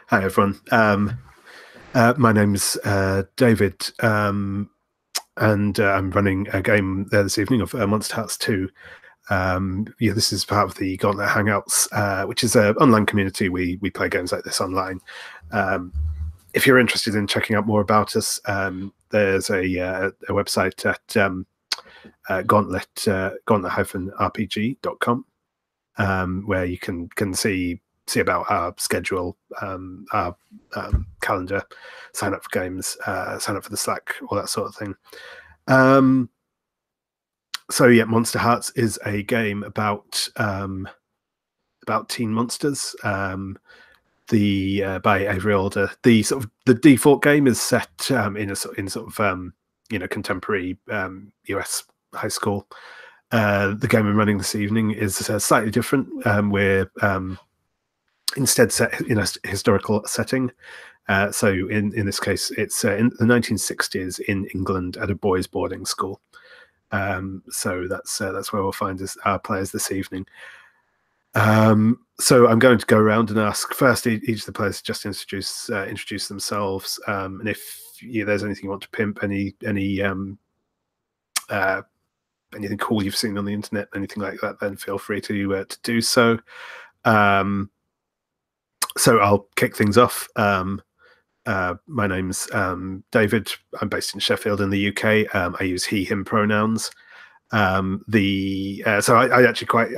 Hi, everyone. My name's David, and I'm running a game there this evening of Monsterhearts 2. Yeah, this is part of the Gauntlet Hangouts, which is an online community. We play games like this online. If you're interested in checking out more about us, there's a website at gauntlet-rpg.com, where you can see about our schedule, our calendar, sign up for games, sign up for the Slack, all that sort of thing. So yeah, Monsterhearts is a game about teen monsters. By Avery Alder. The default game is set in contemporary US high school. The game I'm running this evening is slightly different. We're instead set in a historical setting. So in this case, it's in the 1960s in England at a boys' boarding school. So that's where we'll find our players this evening. So I'm going to go around and ask first each of the players just introduce themselves, and if there's anything you want to pimp, anything cool you've seen on the internet, anything like that, then feel free to do so. So I'll kick things off. My name's David. I'm based in Sheffield in the UK. I use he/him pronouns. So I actually quite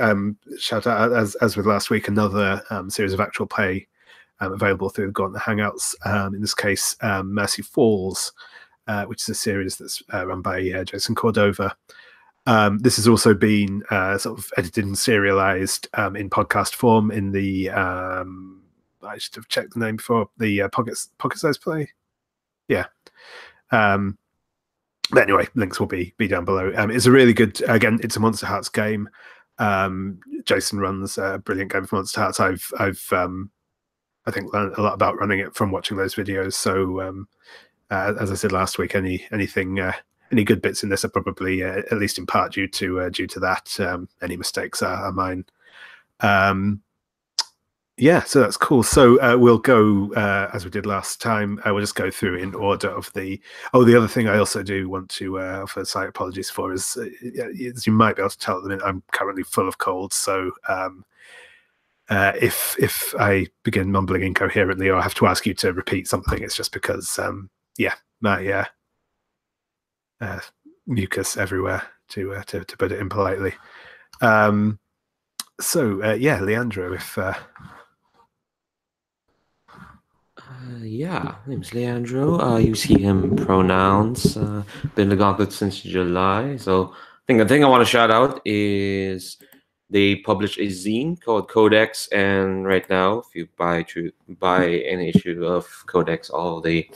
shout out, as with last week, another series of actual play available through the Gauntlet Hangouts. In this case, Mercy Falls, which is a series that's run by Jason Cordova. This has also been sort of edited and serialized in podcast form in the I should have checked the name before, the pocket size play. Yeah. But anyway, links will be down below. It's a really good, again, it's a Monsterhearts game. Jason runs a brilliant game of Monsterhearts. I've I think learned a lot about running it from watching those videos. So as I said last week, any good bits in this are probably at least in part due to that. Any mistakes are mine. Yeah, so that's cool. So we'll go as we did last time. We'll just go through in order of the. Oh, the other thing I also do want to offer slight apologies for is, as you might be able to tell at the minute, I'm currently full of cold. So if I begin mumbling incoherently or I have to ask you to repeat something, it's just because my mucus everywhere, to put it impolitely. Leandro, if. Yeah, my name's Leandro. I use he/him pronouns. Been in the Gauntlet since July. So the thing I want to shout out is they publish a zine called Codex, and right now, if you buy any issue of Codex, all the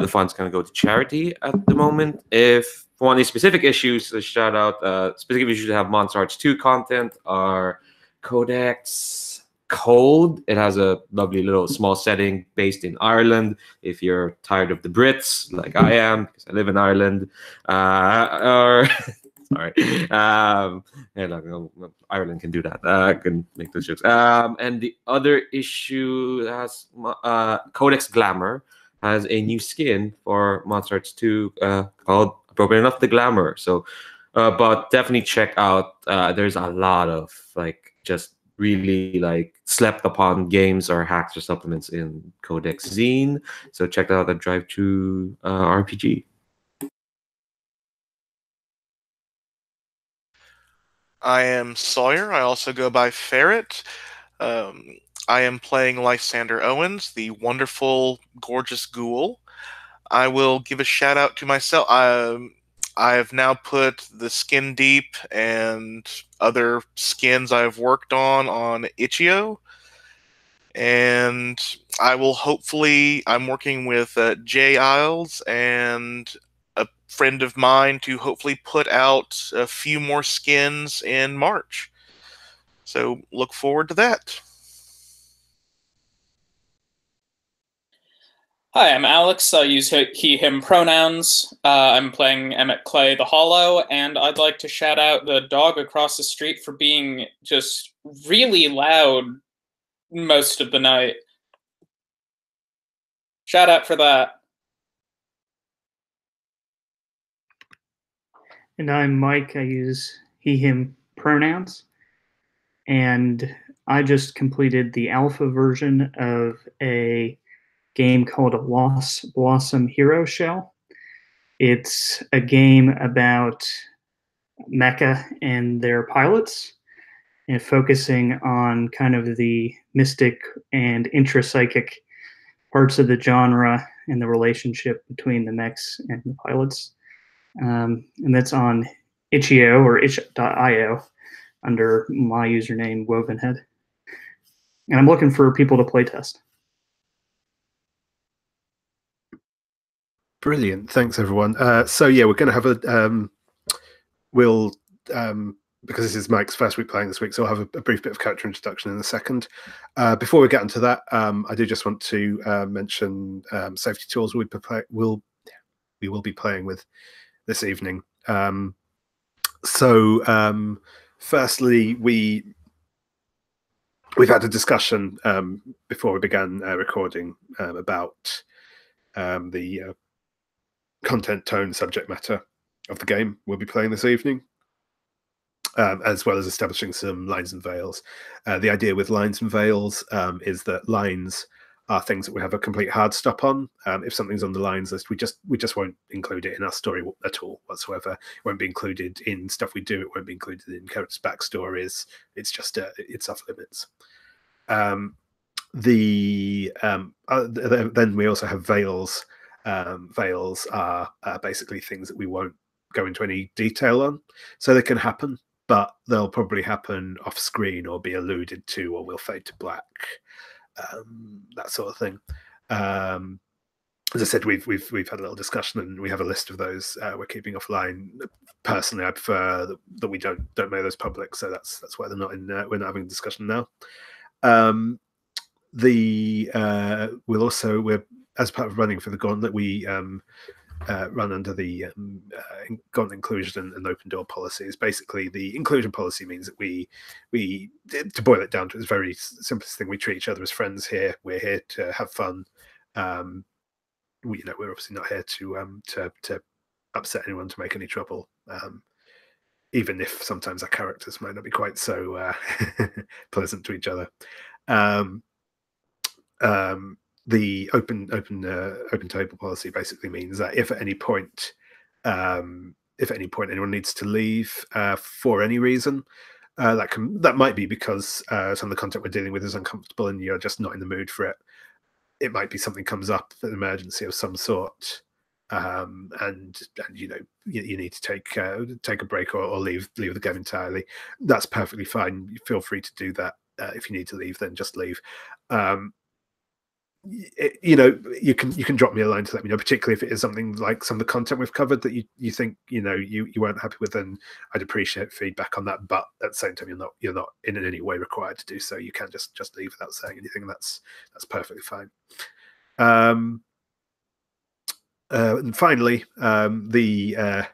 funds kind of go to charity at the moment. If for any specific issues, a shout out, specific issues that have Monsterhearts 2 content are Codex Cold. It has a lovely little small setting based in Ireland. If you're tired of the Brits, like I am, because I live in Ireland, or sorry, Ireland can do that. I can make those jokes. And the other issue has Codex Glamour has a new skin for Monsterhearts 2 called, appropriate enough, the Glamour. So, but definitely check out. There's a lot of just really slept upon games or hacks or supplements in Codex Zine. So check out the Drive to RPG. I am Sawyer. I also go by Ferret. I am playing Lysander Owens, the wonderful, gorgeous ghoul. I will give a shout out to myself. I have now put the Skin Deep and other skins I've worked on Itch.io. And I'm working with Jay Isles and a friend of mine to hopefully put out a few more skins in March. So look forward to that. Hi, I'm Alex. I use he/him pronouns. I'm playing Emmett Clay the Hollow, and I'd like to shout out the dog across the street for being just really loud most of the night. Shout out for that. And I'm Mike. I use he, him pronouns. And I just completed the alpha version of a game called a Lost Blossom Hero Shell. It's a game about mecha and their pilots, and focusing on kind of the mystic and intrapsychic parts of the genre and the relationship between the mechs and the pilots. And that's on itch.io or itch.io under my username Wovenhead. And I'm looking for people to playtest. Brilliant. Thanks, everyone. So yeah, we're going to have a because this is Mike's first week playing this week, so I'll have a brief bit of character introduction in a second. Before we get into that, I do just want to mention safety tools we will be playing with this evening. Firstly, we've had a discussion before we began recording about the content, tone, subject matter of the game we'll be playing this evening, as well as establishing some lines and veils. The idea with lines and veils is that lines are things that we have a complete hard stop on. If something's on the lines list, we just won't include it in our story at all whatsoever. It won't be included in stuff we do. It won't be included in characters' backstories. It's just it's off limits. Then we also have veils. Veils are basically things that we won't go into any detail on, so they can happen, but they'll probably happen off screen or be alluded to, or will fade to black. That sort of thing. As I said, we've had a little discussion, and we have a list of those we're keeping offline. Personally, I prefer that we don't make those public, so that's why they're not in. We're not having a discussion now. We're as part of running for the gauntlet, we run under the gauntlet inclusion and open door policies. Basically, the inclusion policy means that we to boil it down to its very simplest thing, we treat each other as friends here. We're here to have fun. We're obviously not here to upset anyone, to make any trouble. Even if sometimes our characters might not be quite so pleasant to each other. The open table policy basically means that if at any point anyone needs to leave for any reason, that might be because some of the content we're dealing with is uncomfortable and you're just not in the mood for it. It might be something comes up, an emergency of some sort, and you need to take a break or leave the game entirely. That's perfectly fine. You feel free to do that. If you need to leave, then just leave. You can drop me a line to let me know, particularly if it is something like some of the content we've covered that you think you weren't happy with, and I'd appreciate feedback on that. But at the same time, you're not in any way required to do so. You can just leave without saying anything. That's perfectly fine. And finally, the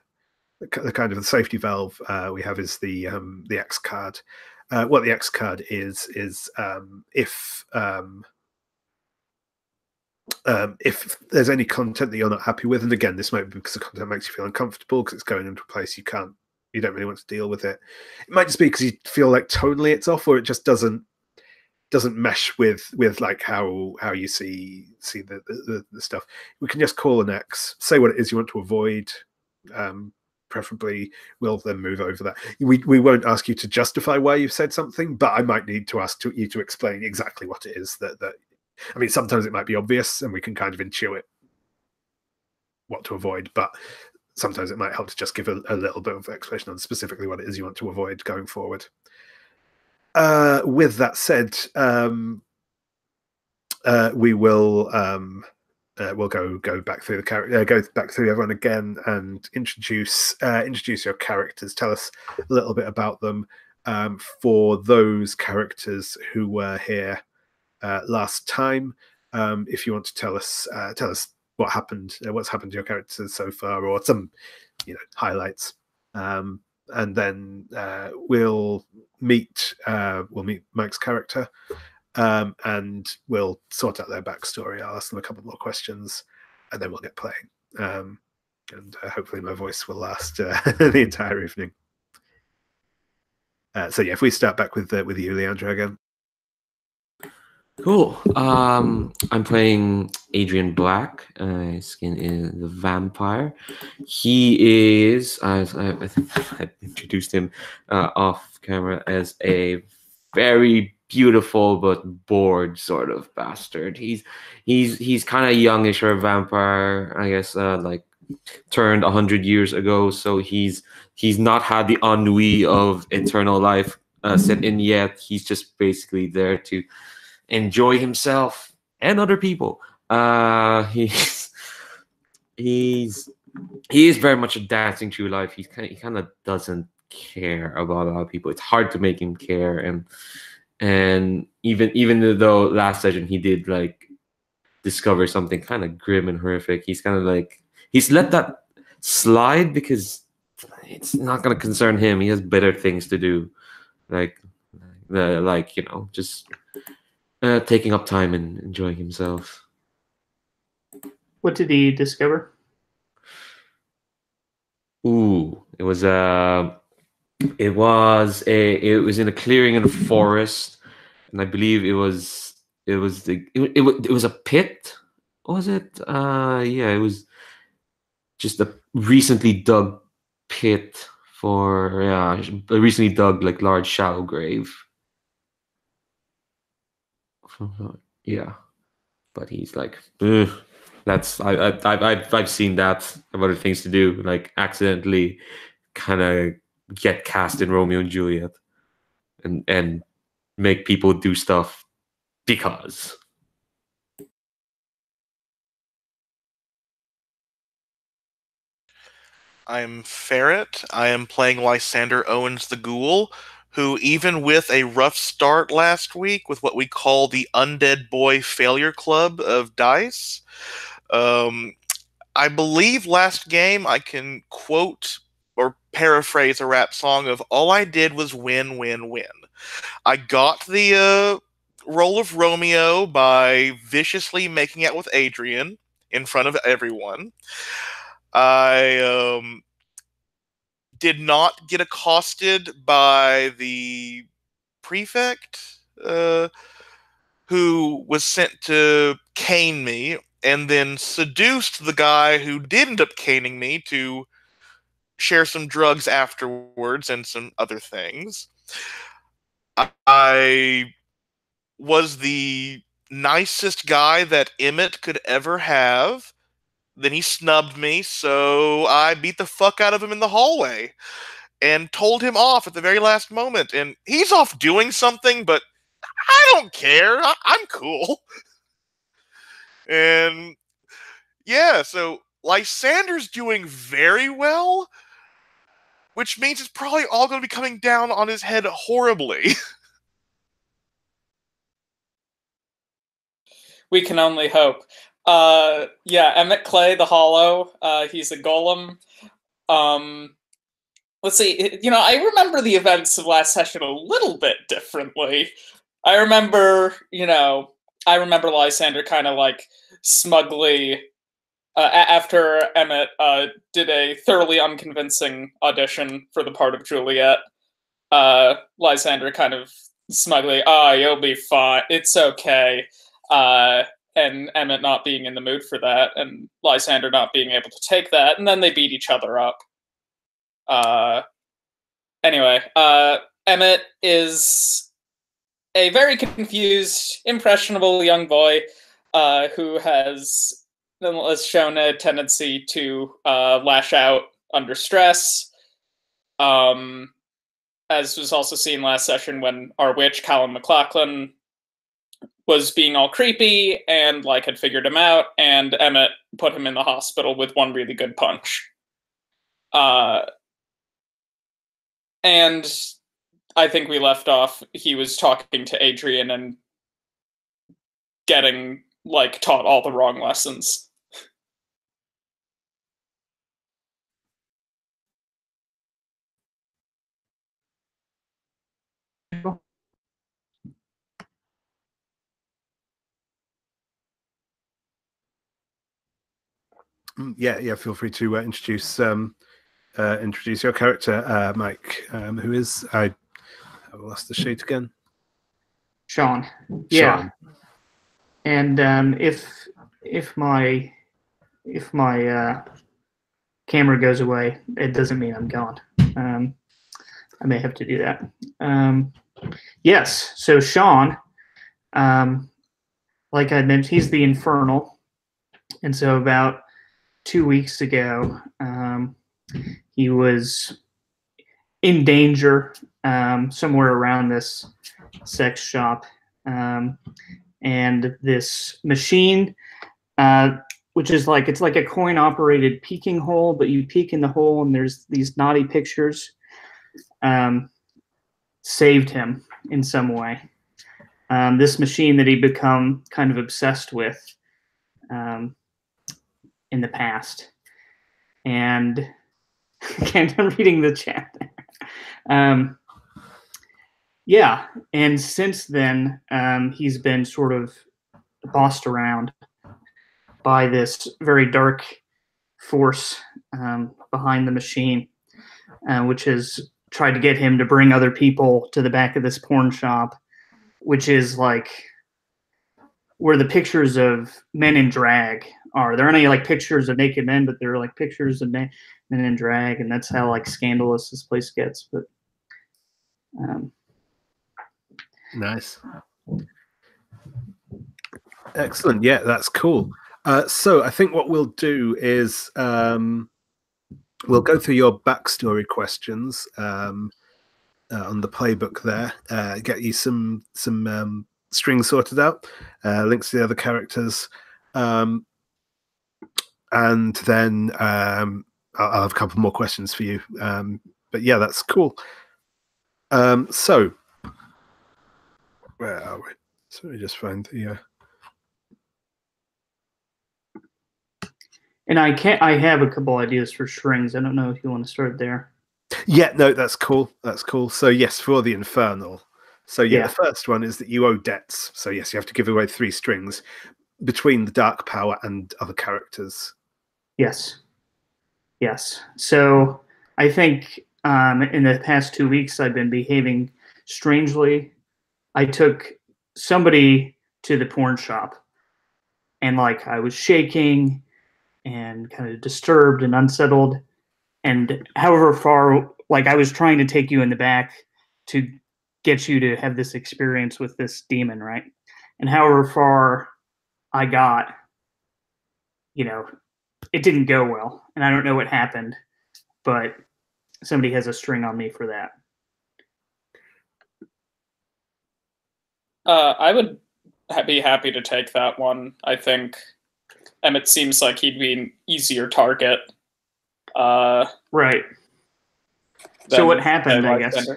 kind of the safety valve we have is the X card. What the X card is if there's any content that you're not happy with, and again, this might be because the content makes you feel uncomfortable because it's going into a place you don't really want to deal with it. It might just be because you feel like tonally it's off, or it just doesn't mesh with like how you see the stuff. We can just call an X, say what it is you want to avoid. Preferably, we'll then move over that. We won't ask you to justify why you've said something, but I might need to ask you to explain exactly what it is that. I mean, sometimes it might be obvious and we can kind of intuit what to avoid, but sometimes it might help to just give a little bit of explanation on specifically what it is you want to avoid going forward. With that said, we will we'll go back through the character, go back through everyone again, and introduce your characters. Tell us a little bit about them. For those characters who were here last time, if you want to tell us what happened, what's happened to your characters so far, or some highlights, and then we'll meet Mike's character, and we'll sort out their backstory. I'll ask them a couple more questions, and then we'll get playing. And hopefully my voice will last the entire evening. So yeah, if we start back with you, Leandro, again. Cool. I'm playing Adrian Black. His skin is the vampire. He is, as I think I introduced him off camera, as a very beautiful but bored sort of bastard. He's kind of youngish for a vampire, I guess. Like turned 100 years ago, so he's not had the ennui of eternal life set in yet. He's just basically there to enjoy himself and other people. He is very much a dancing through life. He kind of doesn't care about a lot of people. It's hard to make him care, and even though last session he did like discover something kind of grim and horrific, he's kind of like he's let that slide because it's not going to concern him. He has better things to do, like just taking up time and enjoying himself. What did he discover? Ooh, it was in a clearing in a forest, and I believe it was a pit. Was it? Yeah, it was just a recently dug pit for a recently dug like large shallow grave. Yeah, but he's like, ugh, I've seen that. I have other things to do, like accidentally kind of get cast in Romeo and Juliet, and make people do stuff because. I'm Ferret. I am playing Lysander Owens the Ghoul, who, even with a rough start last week with what we call the Undead Boy Failure Club of Dice, I believe last game I can quote or paraphrase a rap song of all I did was win, win, win. I got the role of Romeo by viciously making out with Adrian in front of everyone. I did not get accosted by the prefect, who was sent to cane me, and then seduced the guy who did end up caning me to share some drugs afterwards and some other things. I was the nicest guy that Emmett could ever have. Then he snubbed me, so I beat the fuck out of him in the hallway and told him off at the very last moment. And he's off doing something, but I don't care. I'm cool. And yeah, so Lysander's doing very well, which means it's probably all going to be coming down on his head horribly. We can only hope. Yeah, Emmett Clay, the Hollow. He's a golem. Let's see. I remember the events of last session a little bit differently. I remember Lysander kind of like smugly, after Emmett did a thoroughly unconvincing audition for the part of Juliet, Lysander kind of smugly, you'll be fine. It's okay. And Emmett not being in the mood for that, and Lysander not being able to take that, and then they beat each other up. Anyway, Emmett is a very confused, impressionable young boy who has nonetheless shown a tendency to lash out under stress. As was also seen last session when our witch, Callum McLachlan, was being all creepy and had figured him out, and Emmett put him in the hospital with one really good punch. And I think we left off, he was talking to Adrian and getting, taught all the wrong lessons. Yeah. Feel free to introduce your character, Mike. Who is I lost the sheet again. Shawn. Yeah. Shawn. And if my camera goes away, it doesn't mean I'm gone. I may have to do that. Yes. So Shawn, like I mentioned, he's the Infernal, and so about 2 weeks ago, he was in danger somewhere around this sex shop, and this machine, which is it's like a coin operated peeking hole, but you peek in the hole and there's these naughty pictures, saved him in some way. This machine that he'd become kind of obsessed with in the past. And again, I'm reading the chat. Yeah, and since then, he's been sort of bossed around by this very dark force behind the machine, which has tried to get him to bring other people to the back of this porn shop, which is like where the pictures of men in drag are. There aren't any pictures of naked men, but there are pictures of men in drag, and that's how scandalous this place gets. But nice, excellent. Yeah, that's cool. So I think what we'll do is we'll go through your backstory questions on the playbook there. Get you some strings sorted out, links to the other characters, and then I'll have a couple more questions for you. But yeah, that's cool. So where are we? So let me just find the. And I have a couple ideas for strings. I don't know if you want to start there. Yeah, no, that's cool. That's cool. So yes, for the Infernal. So yeah, the first one is that you owe debts. So yes, you have to give away 3 strings between the Dark Power and other characters. Yes. So I think in the past 2 weeks I've been behaving strangely. I took somebody to the porn shop, and I was shaking and kind of disturbed and unsettled. And however far, I was trying to take you in the back to get you to have this experience with this demon, right? And however far I got, it didn't go well. And I don't know what happened, but somebody has a string on me for that. I would be happy to take that one. I think Emmett seems like he'd be an easier target. Right. So what happened, I guess?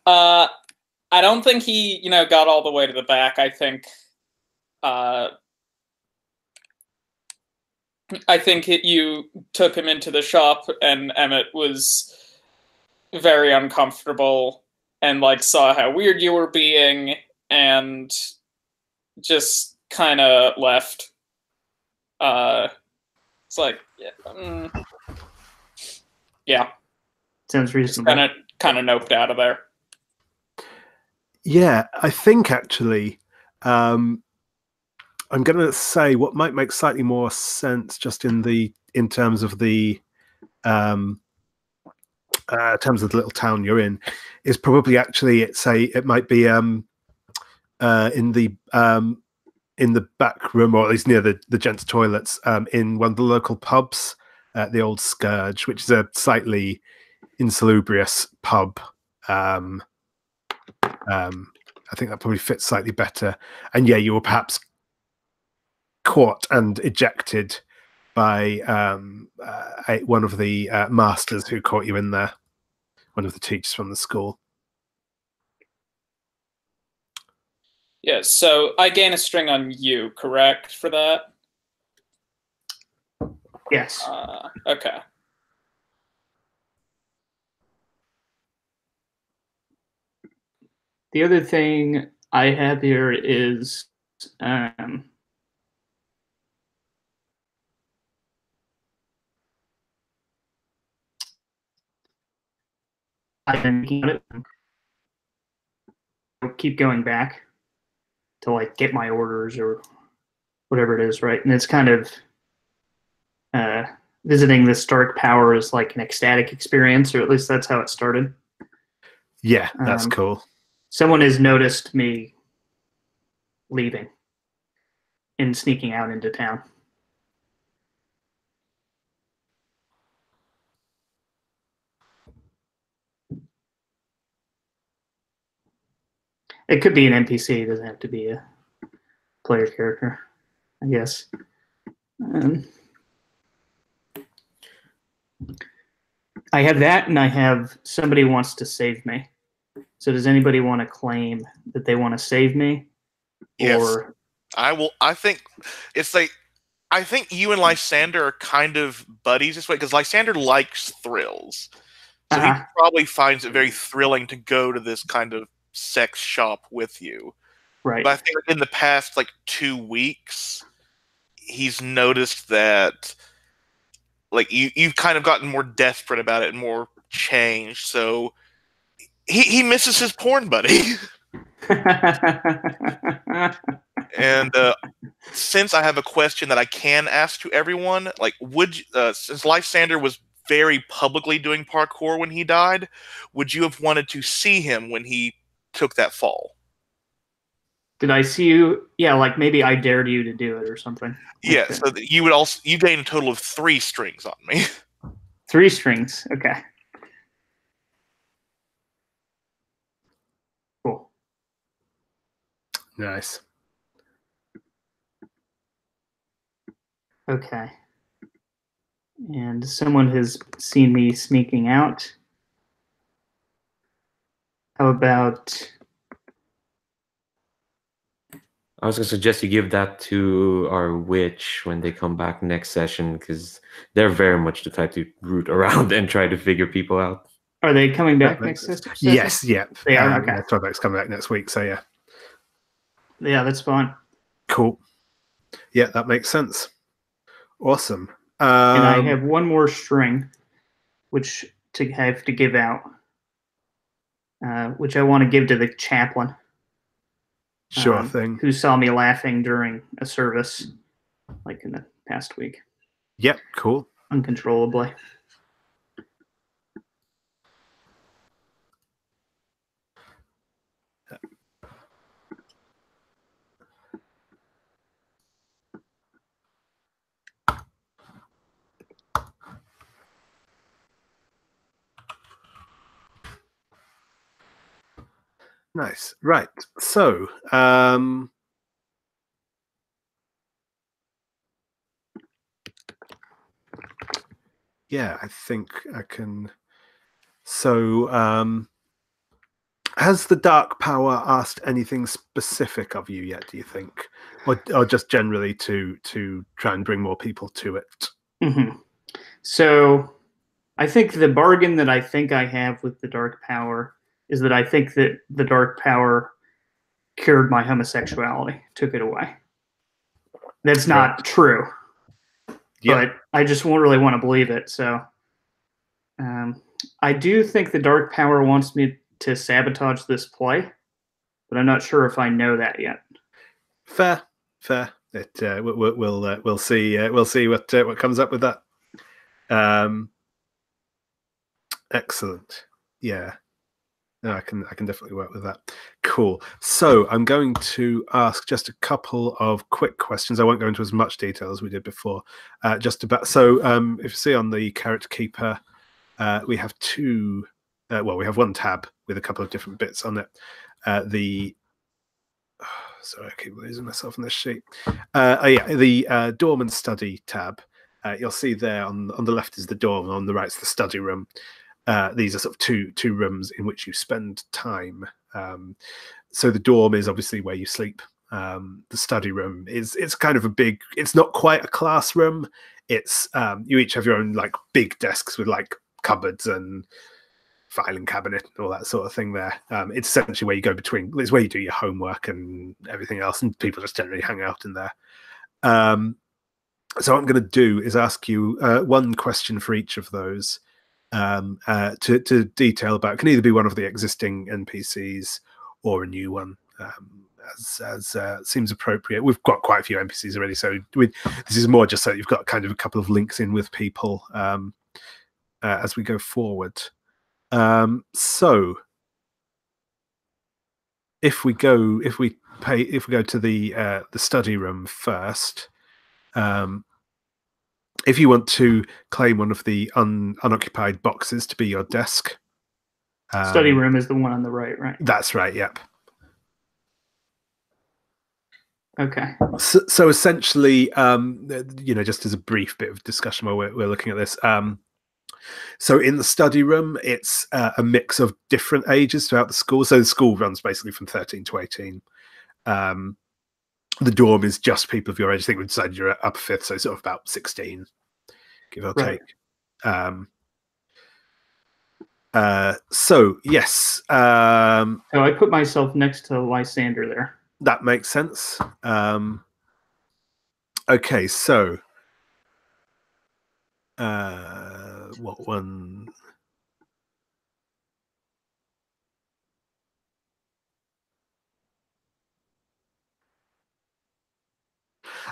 I don't think he, got all the way to the back. I think you took him into the shop, and Emmett was very uncomfortable and saw how weird you were being and just kind of left. It's yeah. Sounds reasonable. Kind of noped out of there. Yeah, I think actually, I'm going to say what might make slightly more sense, just in terms of the little town you're in, is probably actually it might be in the back room, or at least near the gents' toilets, in one of the local pubs, the Old Scourge, which is a slightly insalubrious pub. I think that probably fits slightly better. And yeah, you were perhaps caught and ejected by one of the masters who caught you in there, one of the teachers from the school. Yeah, so I gain a string on you, correct, for that? Yes. Okay. The other thing I have here is I've been making it. I'll keep going back to like get my orders or whatever it is, right? And it's kind of visiting this dark power is like an ecstatic experience, or at least that's how it started. Yeah, that's cool. Someone has noticed me leaving and sneaking out into town. It could be an NPC. It doesn't have to be a player character, I guess. I have that, and I have somebody wants to save me. So does anybody want to claim that they want to save me? Yes. Or I will. I think it's like, I think you and Lysander are kind of buddies this way, because Lysander likes thrills. So he probably finds it very thrilling to go to this kind of sex shop with you. right. But I think in the past, like 2 weeks, he's noticed that like you've kind of gotten more desperate about it and more changed. So he misses his porn buddy. And since I have a question that I can ask to everyone, like, since Lysander was very publicly doing parkour when he died, would you have wanted to see him when he took that fall? Did I see you? Yeah, like maybe I dared you to do it or something. Yeah, Okay. so you gain a total of 3 strings on me. 3 strings. Okay. Cool. Nice. Okay. And someone has seen me sneaking out. How about... I was going to suggest you give that to our witch when they come back next session, because they're very much the type to root around and try to figure people out. Are they coming back next session? Yes, yeah. They are? Okay. Yeah, Throwback's coming back next week, so yeah. Yeah, that's fine. Cool. Yeah, that makes sense. Awesome. And I have one more string, which to have to give out, which I want to give to the chaplain. Sure thing. Who saw me laughing during a service, like in the past week. Yep, cool. Uncontrollably. Nice. Right. So, yeah, I think I can. So, has the Dark Power asked anything specific of you yet, do you think? Or just generally to try and bring more people to it? Mm-hmm. So, I think the bargain that I think I have with the Dark Power is that I think that the Dark Power cured my homosexuality, took it away. That's not true. But I just won't really want to believe it. So I do think the Dark Power wants me to sabotage this play, but I'm not sure if I know that yet. Fair. We'll see. We'll see what comes up with that. Excellent. Yeah. No, I can definitely work with that. Cool. So I'm going to ask just a couple of quick questions. I won't go into as much detail as we did before. Just about. So if you see on the Character Keeper, we have two. We have one tab with a couple of different bits on it. Sorry, I keep losing myself in this sheet. The dorm and study tab. You'll see there on the left is the dorm, on the right is the study room. These are sort of two rooms in which you spend time. So the dorm is obviously where you sleep. The study room it's kind of a big. It's not quite a classroom. It's you each have your own like big desks with like cupboards and filing cabinet and all that sort of thing there. It's essentially where you go between. It's where you do your homework and everything else, and people just generally hang out in there. So what I'm going to do is ask you one question for each of those. to detail about. It can either be one of the existing NPCs or a new one, as seems appropriate. We've got quite a few NPCs already, so this is more just so you've got kind of a couple of links in with people as we go forward. So if we go to the study room first, if you want to claim one of the unoccupied boxes to be your desk. Study room is the one on the right? That's right, yep. Okay. So essentially, just as a brief bit of discussion while we're looking at this, so in the study room, it's a mix of different ages throughout the school. So the school runs basically from 13 to 18. The dorm is just people of your age. I think we decided you're upper fifth, so sort of about 16, give or take. So yes. So I put myself next to Lysander there. That makes sense. Okay, so what one?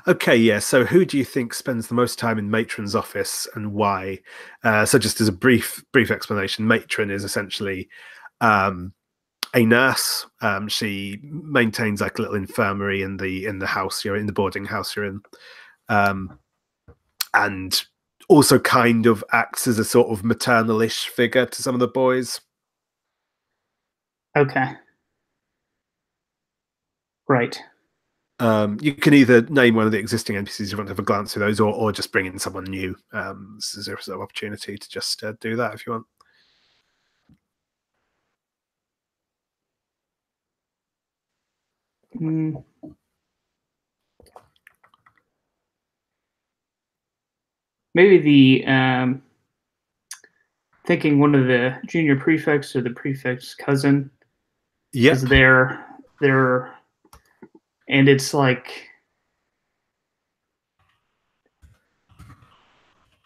Okay, yeah. So who do you think spends the most time in Matron's office and why? So just as a brief explanation, Matron is essentially a nurse. She maintains like a little infirmary in the house you're in, the boarding house you're in, and also kind of acts as a sort of maternal-ish figure to some of the boys. Okay. Right. You can either name one of the existing NPCs you want to have a glance through those, or just bring in someone new. This is a sort of opportunity to just do that if you want. Maybe the thinking one of the junior prefects or the prefect's cousin is there, and it's like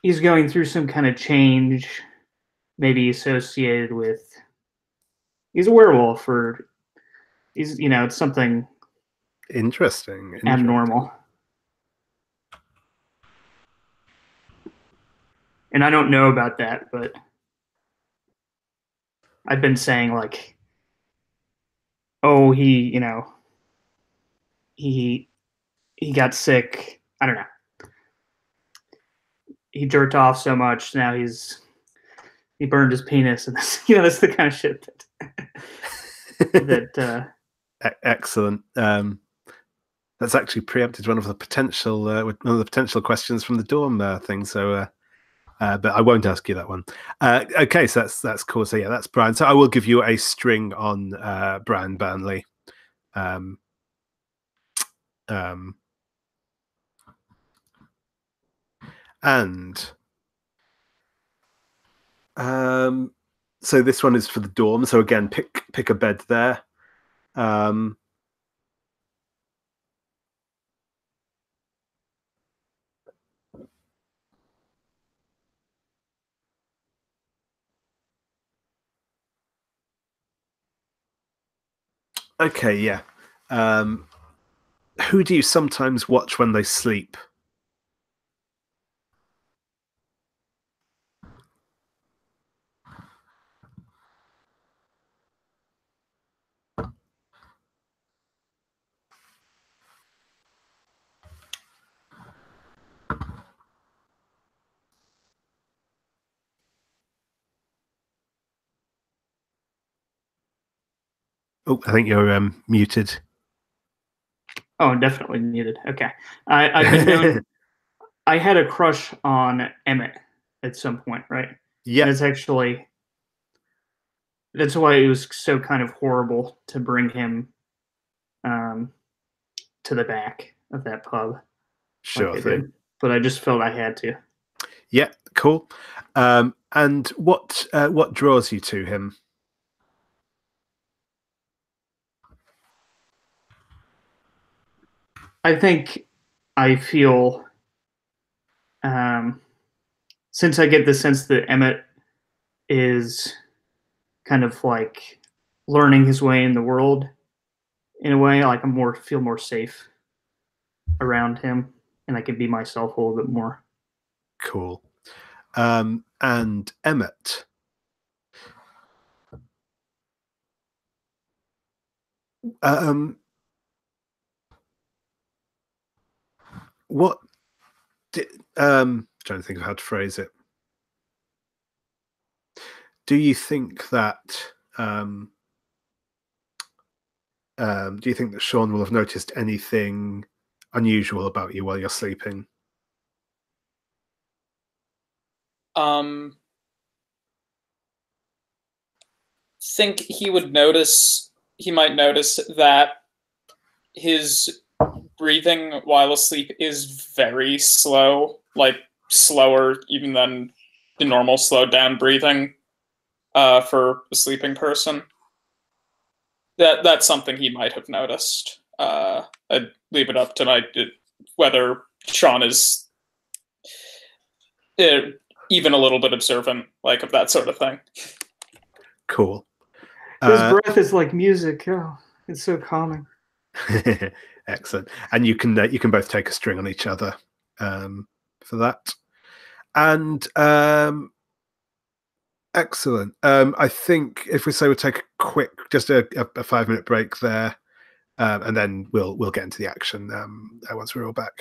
he's going through some kind of change, maybe associated with he's a werewolf, or he's it's something interesting. abnormal. And I don't know about that, but I've been saying like, oh, he got sick. I don't know. He jerked off so much. Now he burned his penis, and that's the kind of shit that excellent. That's actually preempted one of the potential questions from the dorm thing. So, but I won't ask you that one. Okay, so that's cool. So yeah, that's Brian. So I will give you a string on Brian Burnley. And so this one is for the dorm. So again, pick a bed there. Okay, yeah. Who do you sometimes watch when they sleep? Oh, I think you're muted. Oh, definitely muted. Okay. I've been known. I had a crush on Emmett at some point, right? Yeah. That's why it was so kind of horrible to bring him to the back of that pub. Sure thing. But I just felt I had to. Yeah, cool. And what draws you to him? I think I feel, since I get the sense that Emmett is kind of like learning his way in the world in a way. Like feel more safe around him, and I can be myself a little bit more. Cool. And Emmett. What did, trying to think of how to phrase it. Do you think that do you think that Shawn will have noticed anything unusual about you while you're sleeping? Think he might notice that his breathing while asleep is very slow, like slower even than the normal slowed down breathing for a sleeping person. That's something he might have noticed. I'd leave it up to whether Shawn is even a little bit observant, like of that sort of thing. Cool. His breath is like music. Oh, it's so calming. Excellent. And you can both take a string on each other for that. And excellent. I think if we say we'll take a quick, just a 5-minute break there, and then we'll get into the action once we're all back.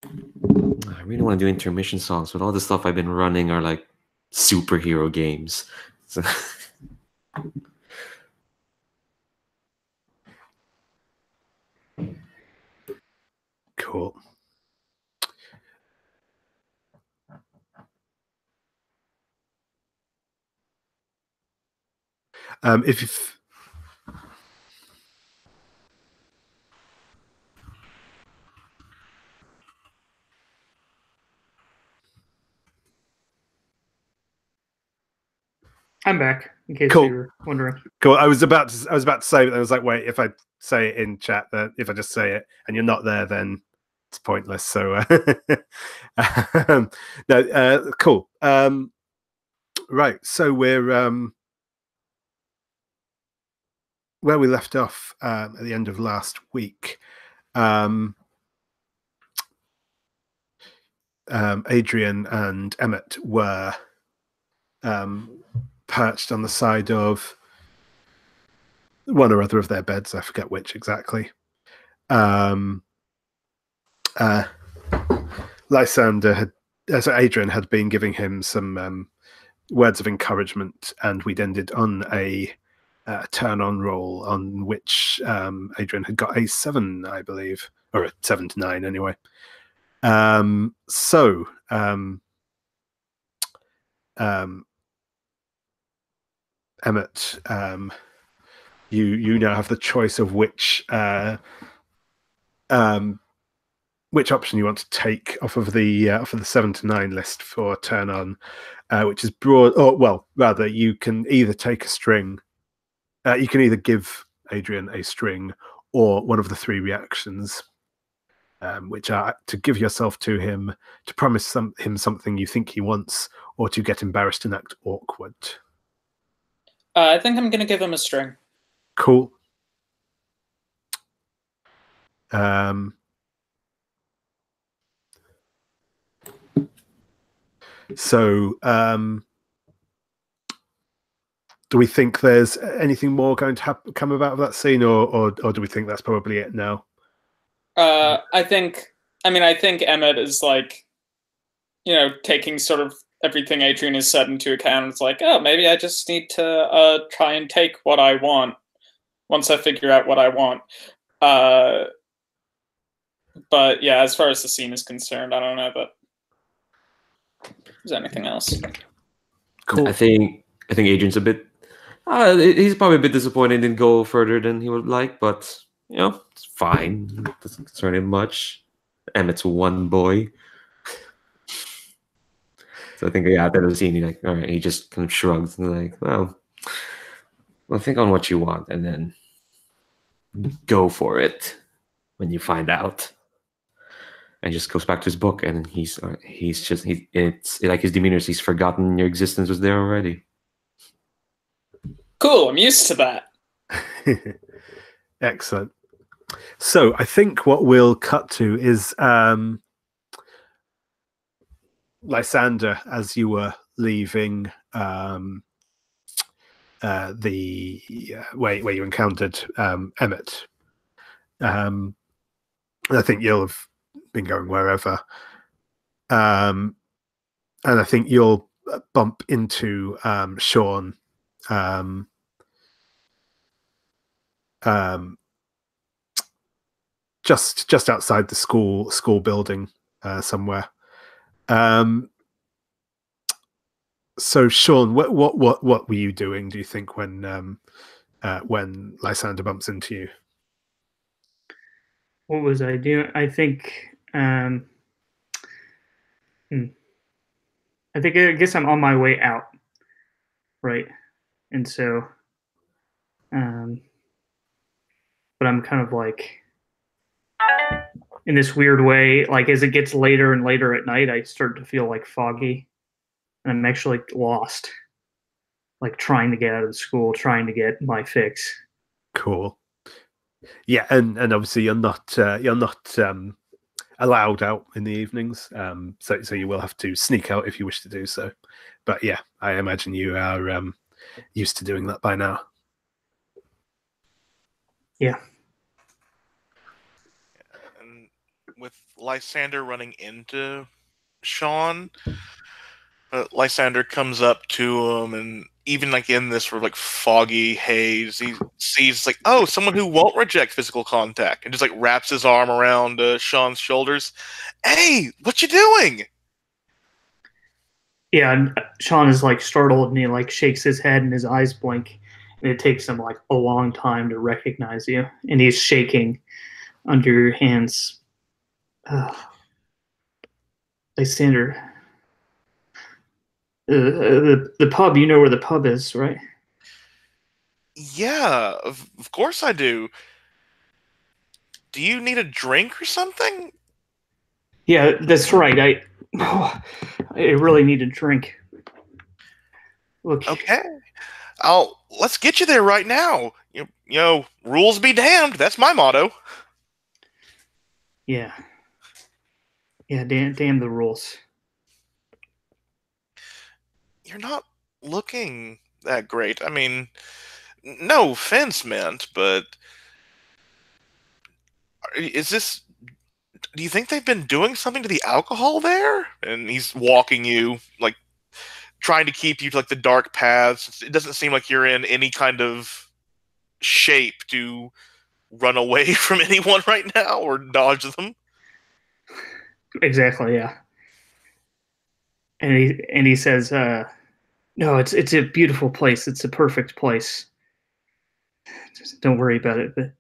I really want to do intermission songs, but all the stuff I've been running are like superhero games. So Cool. If I'm back, in case Cool. you were wondering. Cool. I was about to say, but I was like, wait, if I say it in chat, that if I just say it and you're not there, then it's pointless. So, no, cool. Right. So we're where we left off at the end of last week. Adrian and Emmett were perched on the side of one or other of their beds. I forget which exactly. Lysander had, so Adrian had been giving him some words of encouragement, and we'd ended on a turn-on roll on which Adrian had got a 7, I believe, or a 7 to 9 anyway. Emmett, you now have the choice of which option you want to take off of the 7 to 9 list for turn on, which is broad. Or well, rather, you can either take a string. You can either give Adrian a string or one of the 3 reactions, which are to give yourself to him, to promise him something you think he wants, or to get embarrassed and act awkward. I think I'm going to give him a string. Cool. So, do we think there's anything more going to come about of that scene, or do we think that's probably it now? I think Emmett is like, taking sort of everything Adrian has said into account. It's like, oh, maybe I just need to try and take what I want once I figure out what I want. But yeah, as far as the scene is concerned, I don't know that there's anything else. Cool. I think Adrian's a bit. He's probably a bit disappointed didn't go further than he would like, but it's fine. It doesn't concern him much. Emmett's one boy. So I think, after the scene, he's like, all right, he just kind of shrugs and like, well, think on what you want and then go for it when you find out. And just goes back to his book, and it's like his demeanor, he's forgotten your existence was there already. Cool, I'm used to that. Excellent. So I think what we'll cut to is Lysander, as you were leaving the where you encountered Emmett. I think you'll have been going wherever, and I think you'll bump into Shawn. Just outside the school building somewhere. So Shawn, what were you doing, do you think, when Lysander bumps into you? What was I doing? I think I guess I'm on my way out, right? And so but I'm kind of like in this weird way, like as it gets later and later at night, I start to feel like foggy, and I'm actually lost, like trying to get out of the school, trying to get my fix. Cool. Yeah, and obviously you're not allowed out in the evenings, so you will have to sneak out if you wish to do so. But yeah, I imagine you are used to doing that by now. Yeah. And with Lysander running into Shawn. Lysander comes up to him, and even like in this sort of like foggy haze, he sees like, oh, someone who won't reject physical contact, and just like wraps his arm around Shawn's shoulders. Hey, what you doing? Yeah, and Shawn is like startled and he like shakes his head and his eyes blink, and it takes him like a long time to recognize you, and he's shaking under your hands. Lysander, the pub. You know where the pub is, right? Yeah, of course I do. Do you need a drink or something? Yeah, that's right. I really need a drink. Look. Okay. Let's get you there right now. You know, rules be damned. That's my motto. Yeah. Yeah, damn the rules. You're not looking that great. I mean, no offense meant, but is this... Do you think they've been doing something to the alcohol there? And he's walking you, like, trying to keep you to, like, the dark paths. It doesn't seem like you're in any kind of shape to run away from anyone right now or dodge them. Exactly, yeah. And he says, no, it's a beautiful place. It's a perfect place. Just don't worry about it. But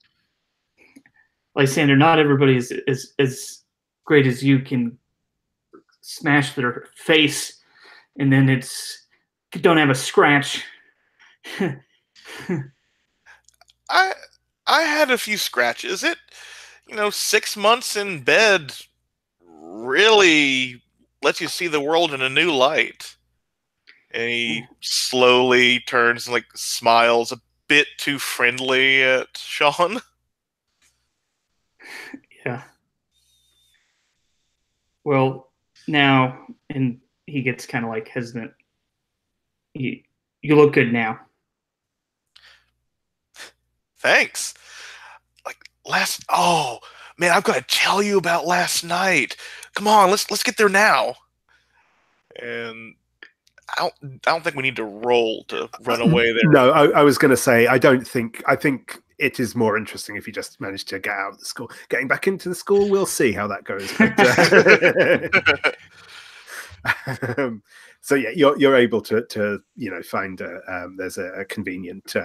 Lysander, not everybody is as great as you can smash their face, and then don't have a scratch. I had a few scratches. 6 months in bed really lets you see the world in a new light. And he slowly turns and like smiles a bit too friendly at Shawn. Yeah. Well, now, and he gets kind of like hesitant. You look good now. Thanks. Oh man, I've got to tell you about last night. Come on, let's get there now. And I don't think we need to roll to run away there. No, I was going to say I think it is more interesting if you just manage to get out of the school. Getting back into the school, we'll see how that goes. But, so yeah, you're able to find there's a convenient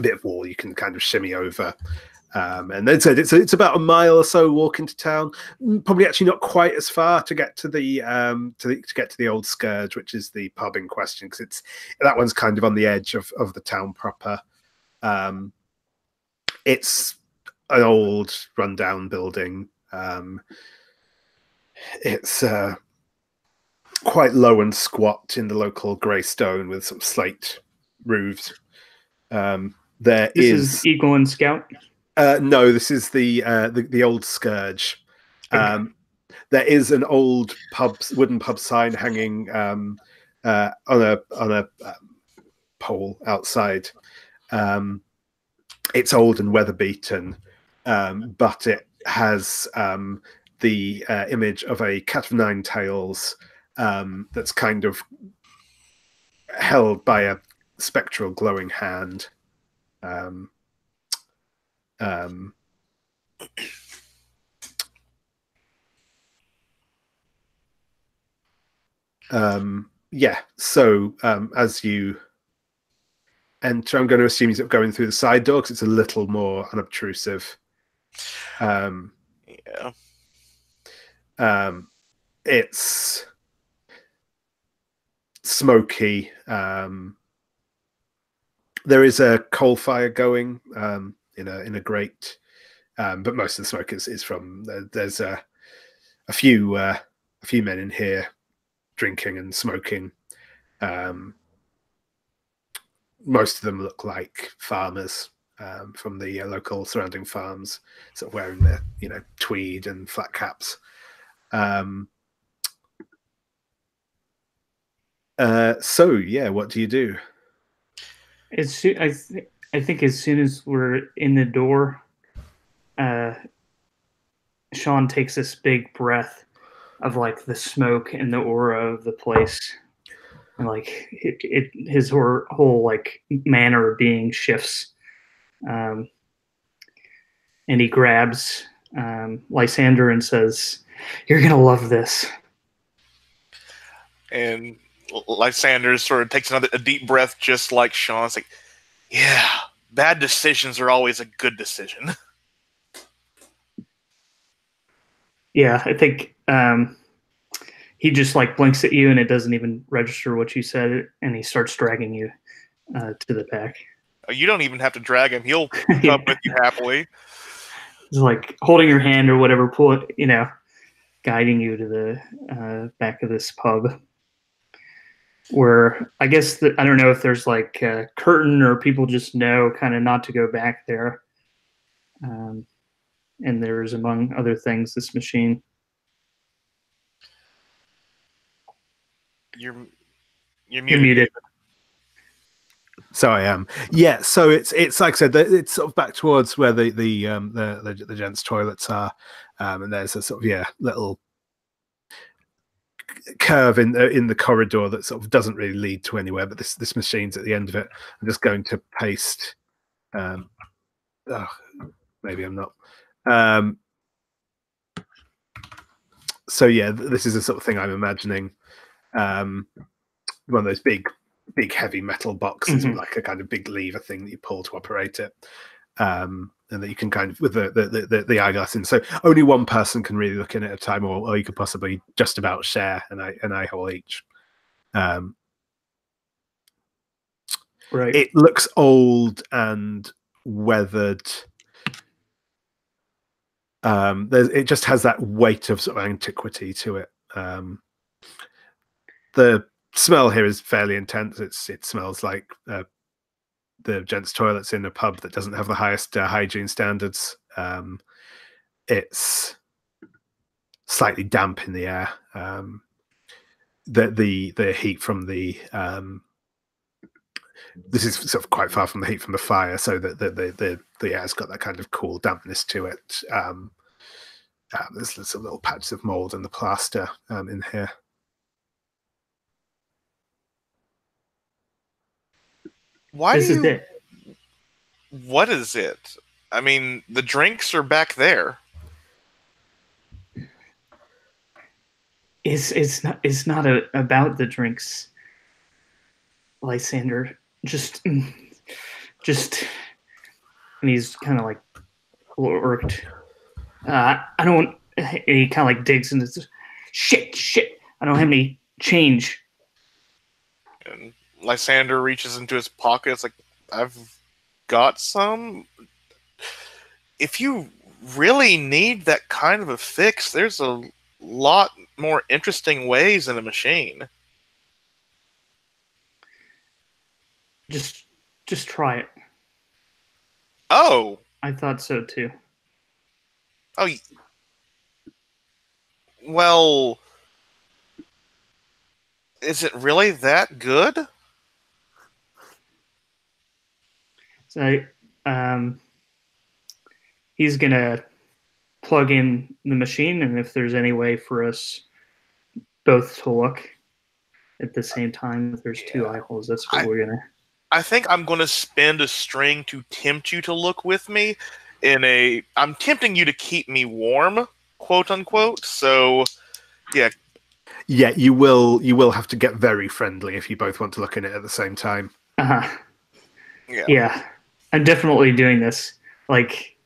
bit of wall you can kind of shimmy over. And then said it's about a mile or so walk into town. Probably actually not quite as far to get to the to get to the Old Scourge, which is the pub in question, because that one's kind of on the edge of the town proper. It's an old rundown building. It's quite low and squat in the local grey stone with some slate roofs. This is Eagle and Scout. No, this is the Old Scourge. Okay. There is an old wooden pub sign hanging on a pole outside. It's old and weather beaten, but it has the image of a cat of nine tails that's kind of held by a spectral glowing hand. Yeah, so as you enter, I'm going to assume you're going through the side door because it's a little more unobtrusive. Yeah. It's smoky. There is a coal fire going in a grate, but most of the smoke is from there's a few men in here drinking and smoking. Most of them look like farmers from the local surrounding farms, sort of wearing their tweed and flat caps. So yeah, what do you do? I think as soon as we're in the door, Shawn takes this big breath of like the smoke and the aura of the place, and like his whole like manner of being shifts, and he grabs Lysander and says, "You're gonna love this." And Lysander sort of takes a deep breath, just like Shawn. It's like, yeah, bad decisions are always a good decision. Yeah, I think he just like blinks at you and it doesn't even register what you said, and he starts dragging you to the back. You don't even have to drag him; he'll come with you happily. It's like holding your hand or whatever, guiding you to the back of this pub. Where I guess I don't know if there's like a curtain or people just know kind of not to go back there. And there's, among other things, this machine. You're You're muted. So I am. Yeah. So it's like I said, it's sort of back towards where the gents' toilets are, and there's a sort of little curve in the corridor that sort of doesn't really lead to anywhere. But this machine's at the end of it. I'm just going to paste. Maybe I'm not. So yeah, this is the sort of thing I'm imagining. One of those big heavy metal boxes with like a kind of big lever thing that you pull to operate it, and that you can kind of with the eyeglass in. So only one person can really look in at a time, or you could possibly just about share an eye hole each. Right. It looks old and weathered. It just has that weight of sort of antiquity to it. The smell here is fairly intense. It smells like the gents' toilets in a pub that doesn't have the highest hygiene standards. It's slightly damp in the air. The heat from the this is sort of quite far from the heat from the fire, so that the air's got that kind of cool dampness to it. There's some little patches of mold in the plaster in here. Why This is it. What is it? I mean, the drinks are back there. It's not about the drinks, Lysander. Just, and he's kind of like irked. I don't. And he kind of like digs into this. Shit. I don't have any change. And Lysander reaches into his pockets like, I've got some. If you really need that kind of a fix, there's a lot more interesting ways in a machine. Just try it. Oh. I thought so too. Oh. Well, is it really that good? So, he's gonna plug in the machine, and if there's any way for us both to look at the same time, if there's two eye holes, that's what we're gonna. I think I'm gonna spend a string to tempt you to look with me. I'm tempting you to keep me warm, quote unquote. So, yeah. Yeah, you will have to get very friendly if you both want to look in it at the same time. Yeah, I'm definitely doing this. Like,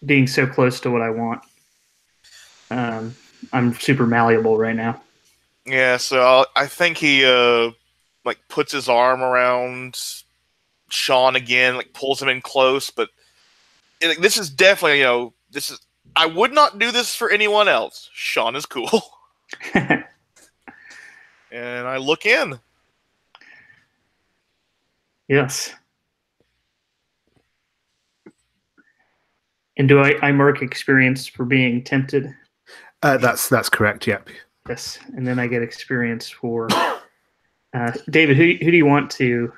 being so close to what I want. I'm super malleable right now. Yeah, so I think he like puts his arm around Shawn again, like pulls him in close. But this is definitely, I would not do this for anyone else. Shawn is cool. And I look in. Yes. And do I mark experience for being tempted? That's correct. Yep. Yes, and then I get experience for David. Who do you want to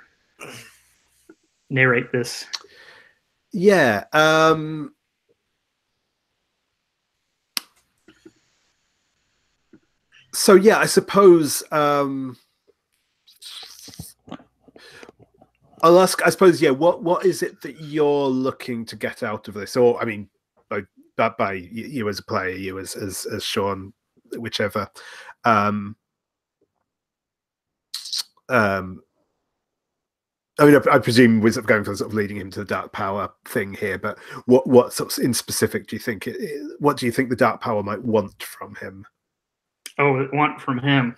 narrate this? Yeah. So yeah, I suppose I'll ask. I suppose yeah. What is it that you're looking to get out of this? Or I mean, by you as a player, you as Shawn, whichever. I mean, I presume we're sort of going for sort of leading him to the dark power thing here, but what sort of in specific do you think? What do you think the dark power might want from him? Oh, want from him.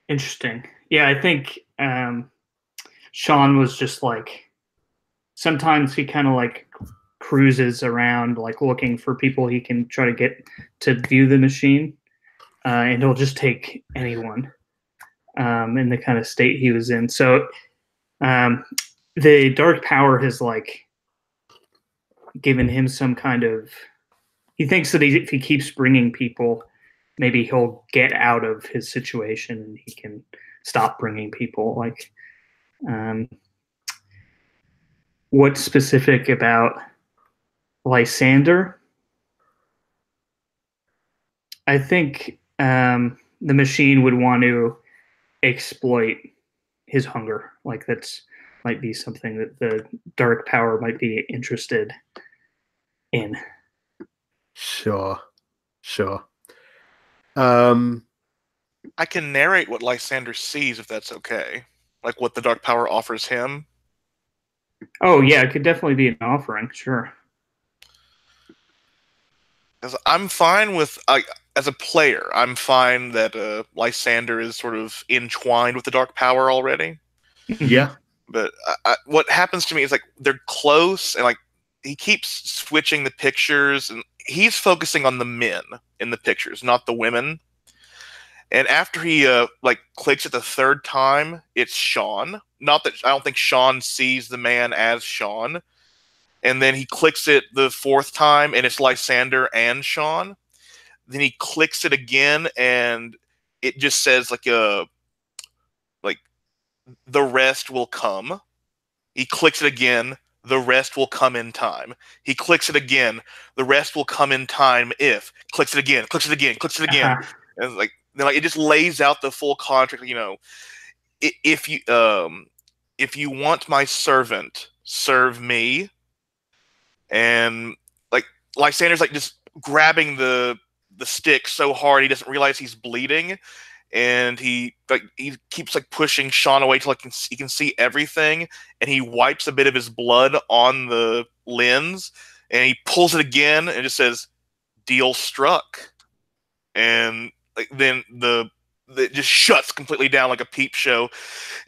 Interesting. Yeah, I think Shawn was just like, sometimes he kind of like cruises around, like looking for people he can try to get to view the machine, and he'll just take anyone in the kind of state he was in. So the dark power has like given him some kind of. He thinks that if he keeps bringing people, maybe he'll get out of his situation and he can stop bringing people. Like, what's specific about Lysander? I think the machine would want to exploit his hunger. Like, that's might be something that the dark power might be interested in. Sure. I can narrate what Lysander sees, if that's okay. Like what the dark power offers him. Oh yeah, it could definitely be an offering. Sure. Because I'm fine with, as a player, I'm fine that Lysander is sort of entwined with the dark power already. Yeah. But what happens to me is like they're close, and like he keeps switching the pictures, and he's focusing on the men in the pictures, not the women. And after he like clicks it the third time, it's Shawn. Not that I don't think Shawn sees the man as Shawn. And then he clicks it the fourth time, and it's Lysander and Shawn. Then he clicks it again, and it just says like the rest will come. He clicks it again, the rest will come in time. He clicks it again, the rest will come in time if. Clicks it again, clicks it again, clicks it again. And like then like it just lays out the full contract, you know. If you want my servant, serve me. And like Lysander's like just grabbing the stick so hard he doesn't realize he's bleeding, and he keeps like pushing Shawn away till he can see everything, and he wipes a bit of his blood on the lens, and he pulls it again and just says, "Deal struck," and like then it just shuts completely down like a peep show,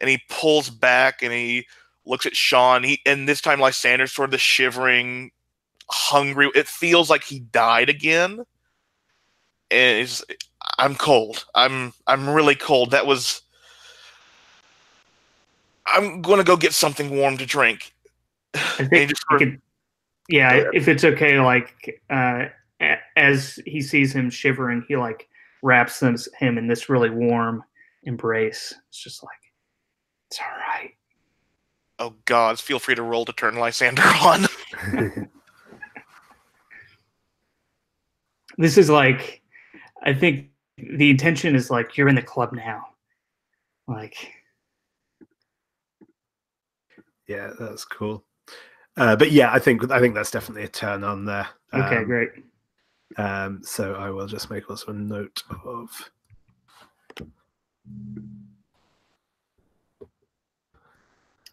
and he pulls back and he looks at Shawn. And this time Lysander's sort of the shivering, hungry. It feels like he died again. And I'm cold. I'm really cold. I'm gonna go get something warm to drink. I think if it's okay, like as he sees him shivering, he like wraps him in this really warm embrace. It's just like, it's all right. Oh God! Feel free to roll to turn Lysander on. This is like, I think the intention is like, you're in the club now. Like, yeah, that's cool. But yeah, I think that's definitely a turn on there. Okay, great. So I will just make also a note of.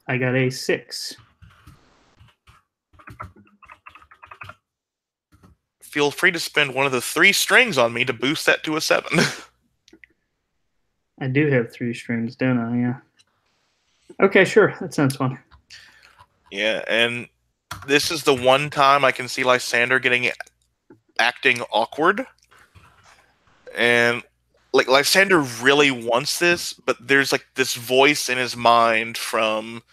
I got a 6. Feel free to spend one of the 3 strings on me to boost that to a 7. I do have 3 strings, don't I? Yeah. Okay, sure. That sounds fun. Yeah, and this is the one time I can see Lysander acting awkward. And like Lysander really wants this, but there's like this voice in his mind from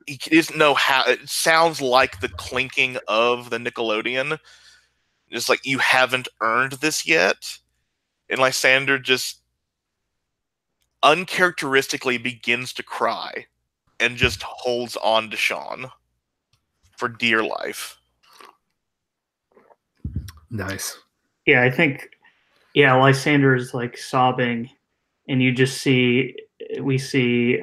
he doesn't know how. It sounds like the clinking of the Nickelodeon. Just like, you haven't earned this yet. And Lysander just uncharacteristically begins to cry and just holds on to Shawn for dear life. Nice. Yeah, I think Yeah, Lysander is like sobbing, and we see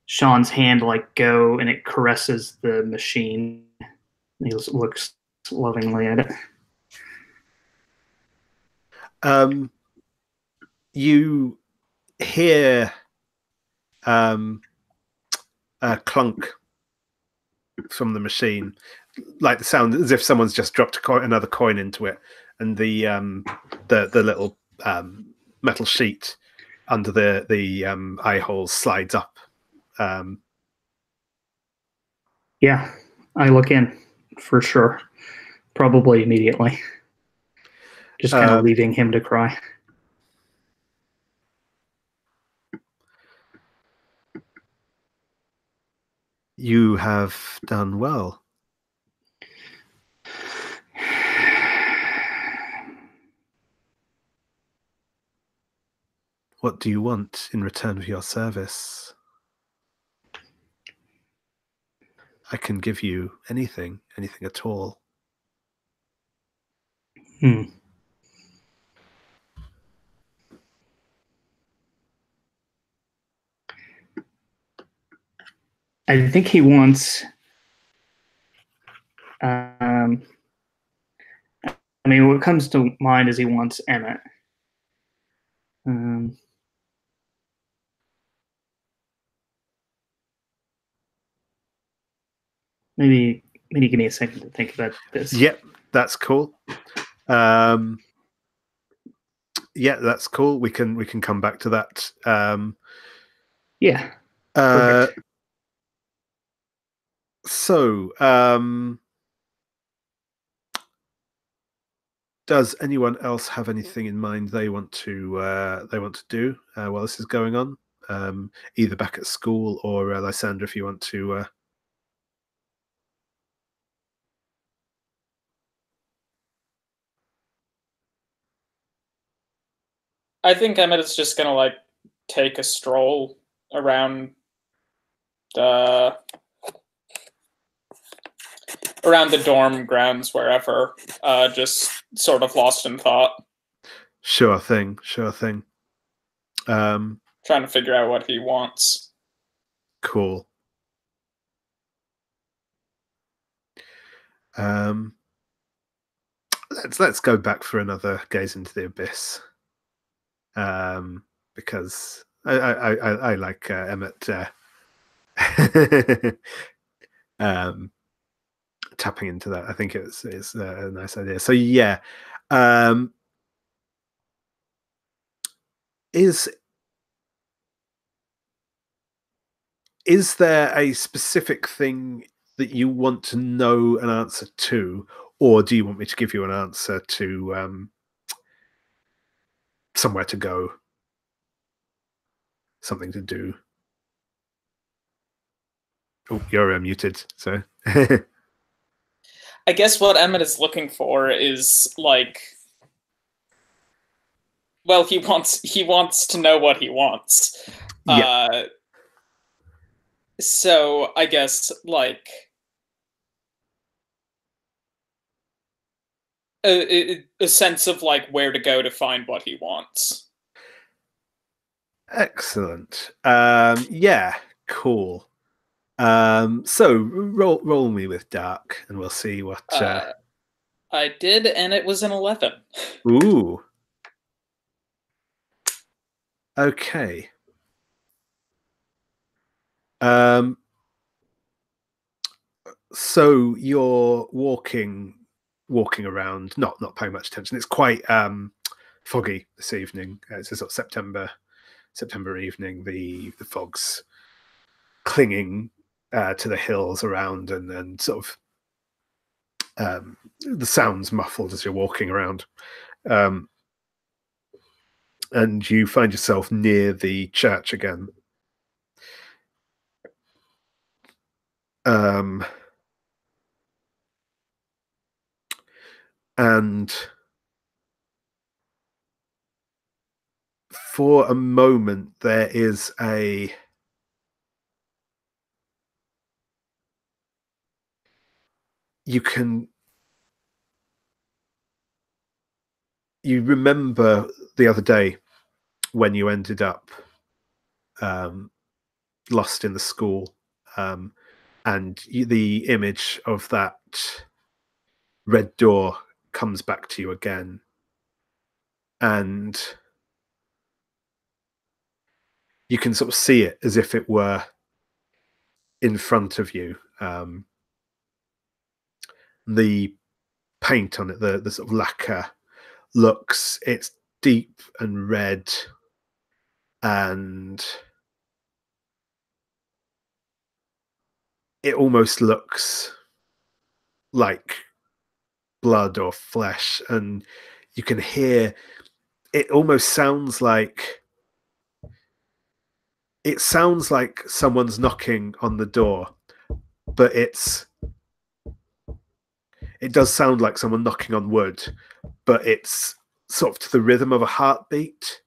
Shawn's hand like go, and it caresses the machine. And he looks lovingly at it. You hear a clunk from the machine, like the sound as if someone's just dropped another coin into it, and the little metal sheet under the eye holes slides up. Yeah, I look in for sure, probably immediately. Just kind of leaving him to cry. You have done well. What do you want in return for your service? I can give you anything at all. I think he wants. I mean, what comes to mind is he wants Emmett. Maybe give me a second to think about this. Yep, that's cool. Yeah, that's cool. We can come back to that. Yeah. Perfect. So, does anyone else have anything in mind they want to do while this is going on? Either back at school or Lysander, if you want to. I think Emmett is just gonna like take a stroll around the dorm grounds, wherever, just sort of lost in thought. Sure thing. Trying to figure out what he wants. Cool. Let's go back for another gaze into the abyss. Because I like Emmett tapping into that. I think it's a nice idea. So yeah, is there a specific thing that you want to know an answer to, or do you want me to give you an answer to somewhere to go, something to do? Oh, you're muted. So I guess what Emmett is looking for is like, well, he wants to know what he wants. Yeah. So I guess like a sense of like where to go to find what he wants. Excellent. Yeah, cool. So roll me with dark, and we'll see what. I did, and it was an 11. Ooh. Okay. So you're walking around, not paying much attention. It's quite foggy this evening. It's a sort of September evening. The fog's clinging to the hills around, and sort of the sounds muffled as you're walking around. And you find yourself near the church again. And for a moment, there is you can you remember the other day when you ended up lost in the school, and the image of that red door comes back to you again, and you can sort of see it as if it were in front of you. The paint on it, the sort of lacquer, it's deep and red, and it almost looks like blood or flesh, and you can hear it. Almost sounds like someone's knocking on the door, but it does sound like someone knocking on wood, but it's sort of to the rhythm of a heartbeat.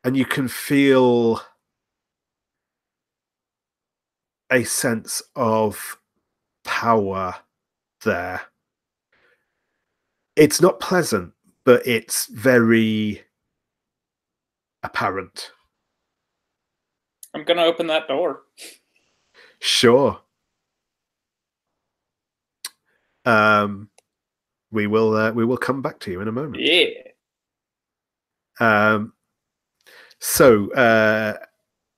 And you can feel a sense of power there. It's not pleasant, but it's very apparent. I'm gonna open that door. Sure. We will come back to you in a moment. Yeah. So,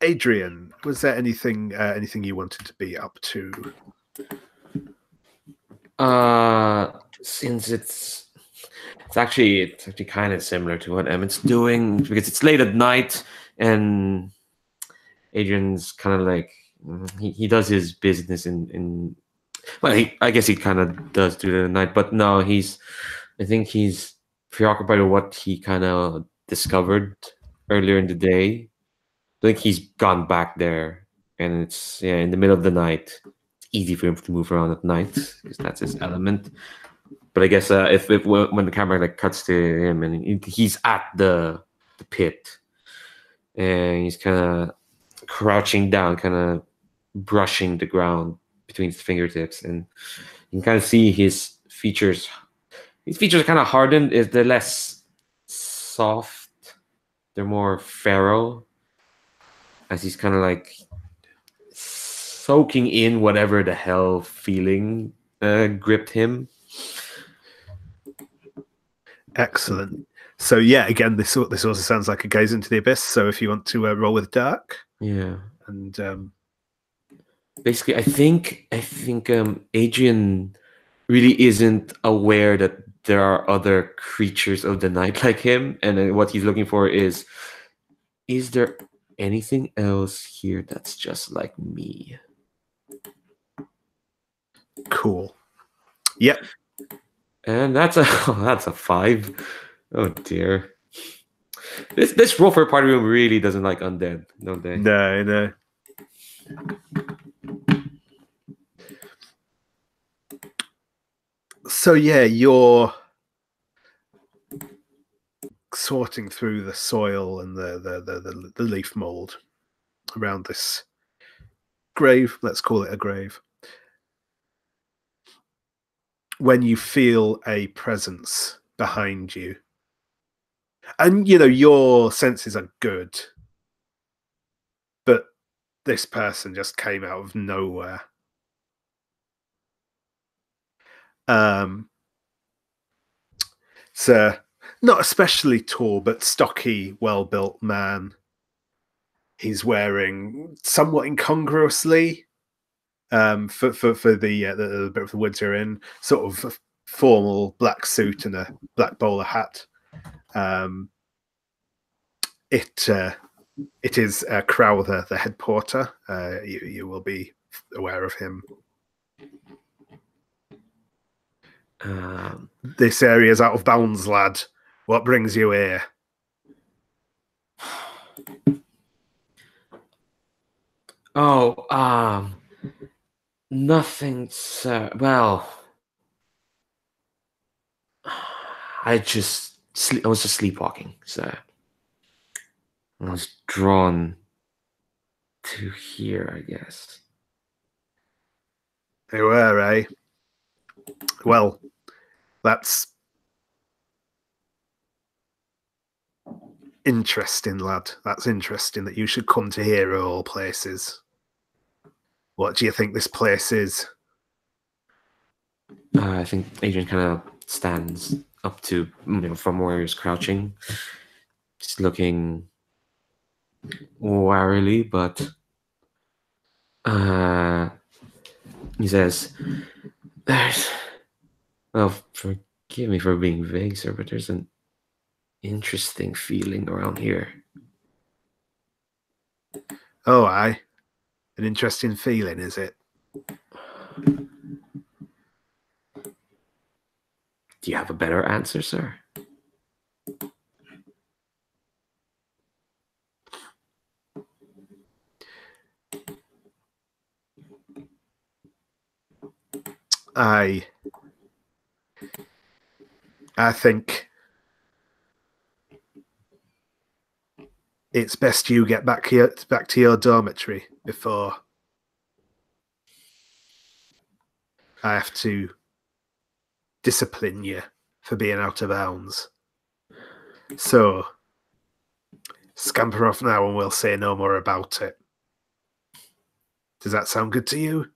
Adrian, was there anything you wanted to be up to? Since it's actually kind of similar to what Emmett's doing, because it's late at night and Adrian's kind of like he does his business in well, I guess he kind of does do it at night, but no, I think he's preoccupied with what he kind of discovered earlier in the day. I think he's gone back there, and it's in the middle of the night. It's easy for him to move around at night because that's his element. But I guess if when the camera like cuts to him and he's at the pit, and he's kind of crouching down, kind of brushing the ground between his fingertips, and you can kind of see his features. His features are kind of hardened. They're less soft. They're more feral, as he's kind of like soaking in whatever the hell feeling gripped him. Excellent. So yeah, again, this also sounds like a gaze into the abyss. So if you want to roll with dark, and basically, I think Adrian really isn't aware that there are other creatures of the night like him, and what he's looking for is there anything else here that's just like me? Cool. Yep. And that's a 5. Oh dear. This roll for party room really doesn't like undead, don't they? No. So yeah, you're sorting through the soil and the leaf mold around this grave. Let's call it a grave. When you feel a presence behind you, and your senses are good, but this person just came out of nowhere. It's not especially tall, but stocky, well-built man. He's wearing somewhat incongruously, for the bit of the woods you're in, sort of a formal black suit and a black bowler hat. It is Crowther, the head porter. You will be aware of him. This area is out of bounds, lad. What brings you here? Oh, nothing, sir. Well, I was just sleepwalking, sir. I was drawn to here, I guess. You were, eh? Well, That's interesting, lad. That's interesting that you should come to here of all places. What do you think this place is? I think Adrian kind of stands up to, from where he's crouching, just looking warily, but he says, well, forgive me for being vague, sir, but there's an interesting feeling around here. Oh, aye. An interesting feeling, is it? Do you have a better answer, sir? I think it's best you get back to your dormitory before I have to discipline you for being out of bounds. So scamper off now and we'll say no more about it. Does that sound good to you?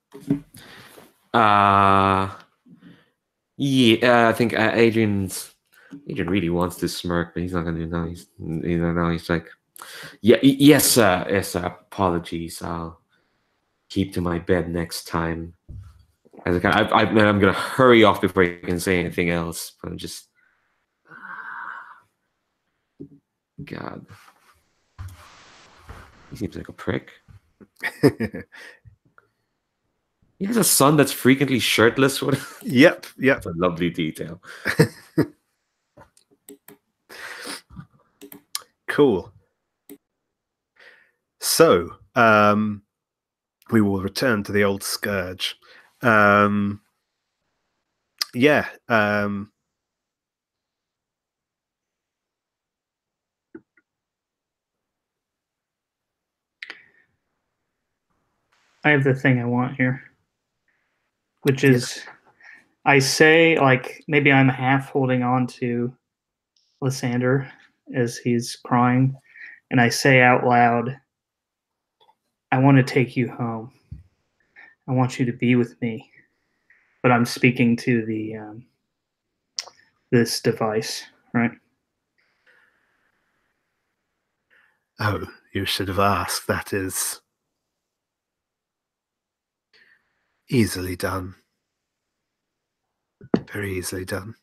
Yeah, I think Adrian really wants to smirk, but he's not gonna do now. He's like, yeah, yes, sir. Apologies. I'll keep to my bed next time. I'm gonna hurry off before I can say anything else. But I'm just, God, he seems like a prick. He has a son that's frequently shirtless. Yep. That's a lovely detail. Cool. So, we will return to the old scourge. Yeah. I have the thing I want here, which is, I say, like, maybe I'm half holding on to Lysander as he's crying, and I say out loud, I want to take you home. I want you to be with me. But I'm speaking to the this device, right? Oh, you should have asked. That is easily done. Very easily done.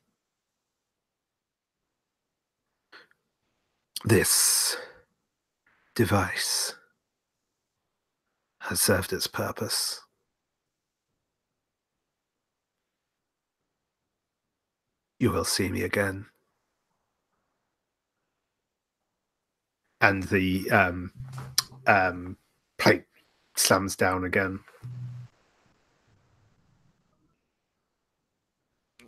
This device has served its purpose. You will see me again. And the plate slams down again.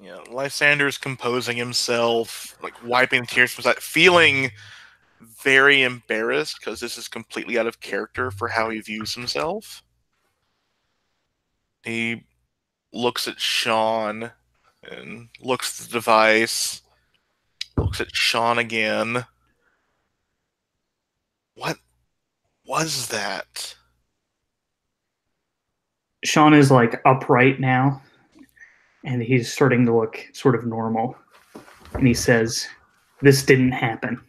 Yeah, Lysander's composing himself, like wiping tears from his eyes, feeling very embarrassed because this is completely out of character for how he views himself. He looks at Shawn and looks at the device, looks at Shawn again. What was that? Shawn is like upright now, and he's starting to look sort of normal. And he says, "This didn't happen.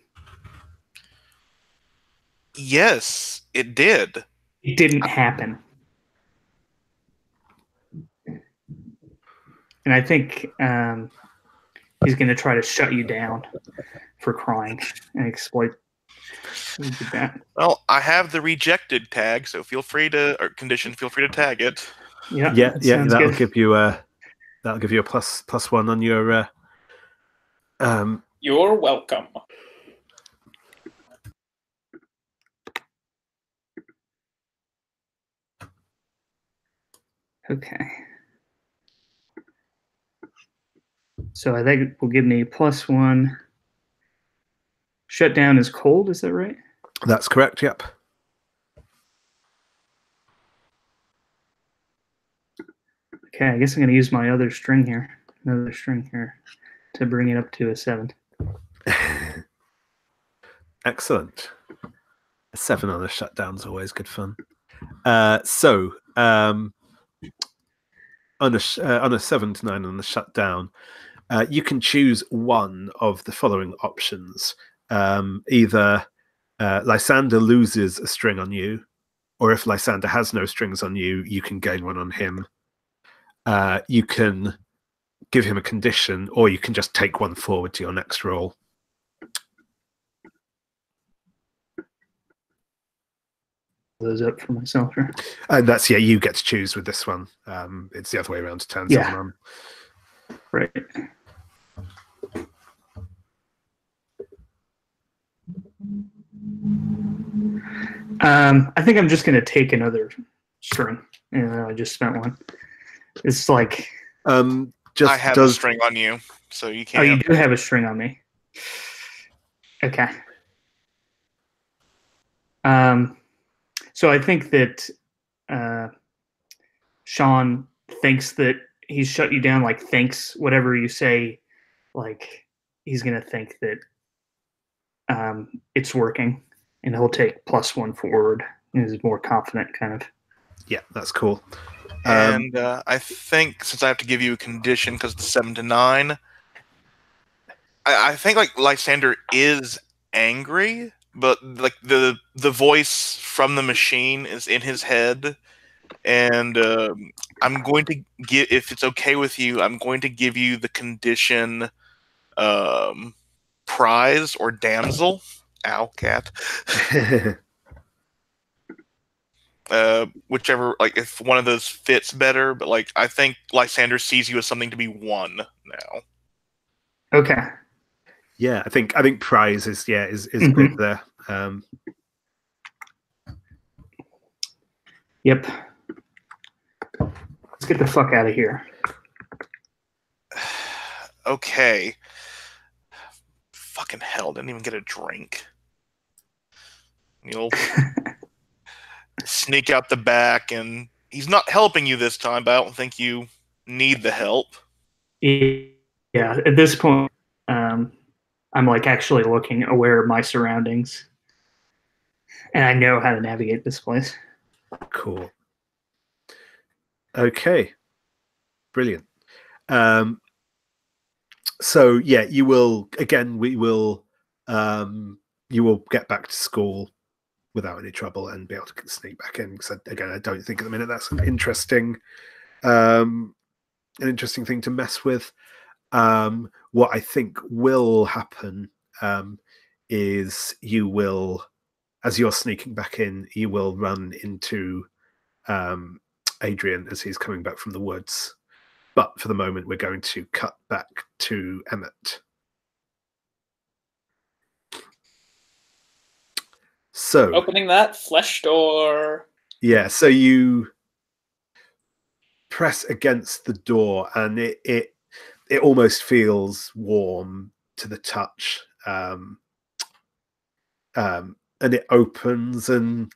Yes, it did. It didn't happen." And I think he's going to try to shut you down for crying and exploit that. Well, I have the rejected tag, so feel free to, or condition, feel free to tag it. Yeah, Yeah. That'll good. give you a +1 on your. You're welcome. Okay. So I think it will give me +1. Shutdown is cold, is that right? That's correct. Yep. Okay, I guess I'm going to use my other string here. another string here to bring it up to a 7. Excellent. A 7 on a shutdown is always good fun. So on a 7 to 9 on the shutdown, you can choose one of the following options. Either Lysander loses a string on you, or if Lysander has no strings on you, you can gain one on him. You can give him a condition, or you can just take one forward to your next roll. Those up for myself. Or... And that's, yeah, you get to choose with this one. It's the other way around to turn someone on. Right. I think I'm just going to take another string. I just spent one. It's like... I have a string on you, so you can't. Oh, you do have a string on me. Okay. So I think that Shawn thinks that he's shut you down, like thinks whatever you say, like he's going to think that it's working, and he'll take +1 forward. He's more confident, kind of. Yeah, that's cool. And I think since I have to give you a condition because the 7 to 9, I think like Lysander is angry, but like the voice from the machine is in his head, and I'm going to give, if it's okay with you, I'm going to give you the condition prize or damsel. Ow, cat. Whichever, like if one of those fits better, but like I think Lysander sees you as something to be won now. Okay. Yeah, I think prize is good there. Yep. Let's get the fuck out of here. Okay. Fucking hell, didn't even get a drink. You'll sneak out the back, and he's not helping you this time, but I don't think you need the help. Yeah, at this point, I'm like actually looking, aware of my surroundings, and I know how to navigate this place. Cool. Okay. Brilliant. So yeah, you will you will get back to school without any trouble and be able to sneak back in. Because again, I don't think at the minute that's an interesting thing to mess with. What I think will happen is you will, as you're sneaking back in, you will run into Adrian as he's coming back from the woods. But for the moment, we're going to cut back to Emmett. So opening that flesh door. Yeah, so you press against the door, and it almost feels warm to the touch. And it opens, and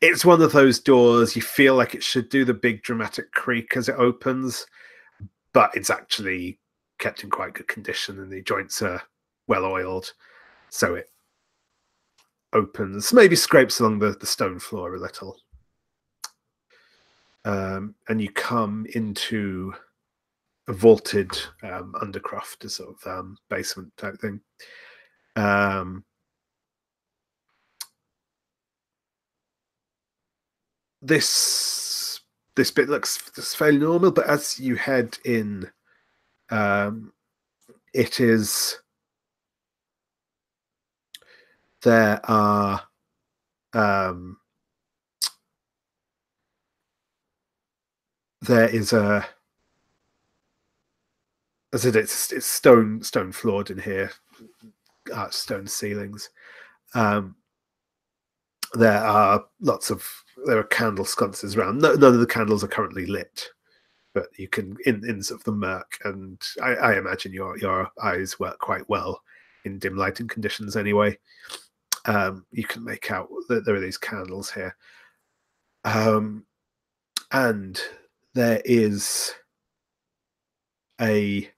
it's one of those doors you feel like it should do the big dramatic creak as it opens, but it's actually kept in quite good condition, and the joints are well oiled, so it opens, maybe scrapes along the stone floor a little. And you come into a vaulted undercroft, a sort of basement type thing. This bit looks fairly normal, but as you head in, it is there are there is a, as it's stone floored in here, stone ceilings. There are candle sconces around. None of the candles are currently lit, but you can in sort of the murk, and I imagine your eyes work quite well in dim lighting conditions anyway. You can make out that there are these candles here, and there is a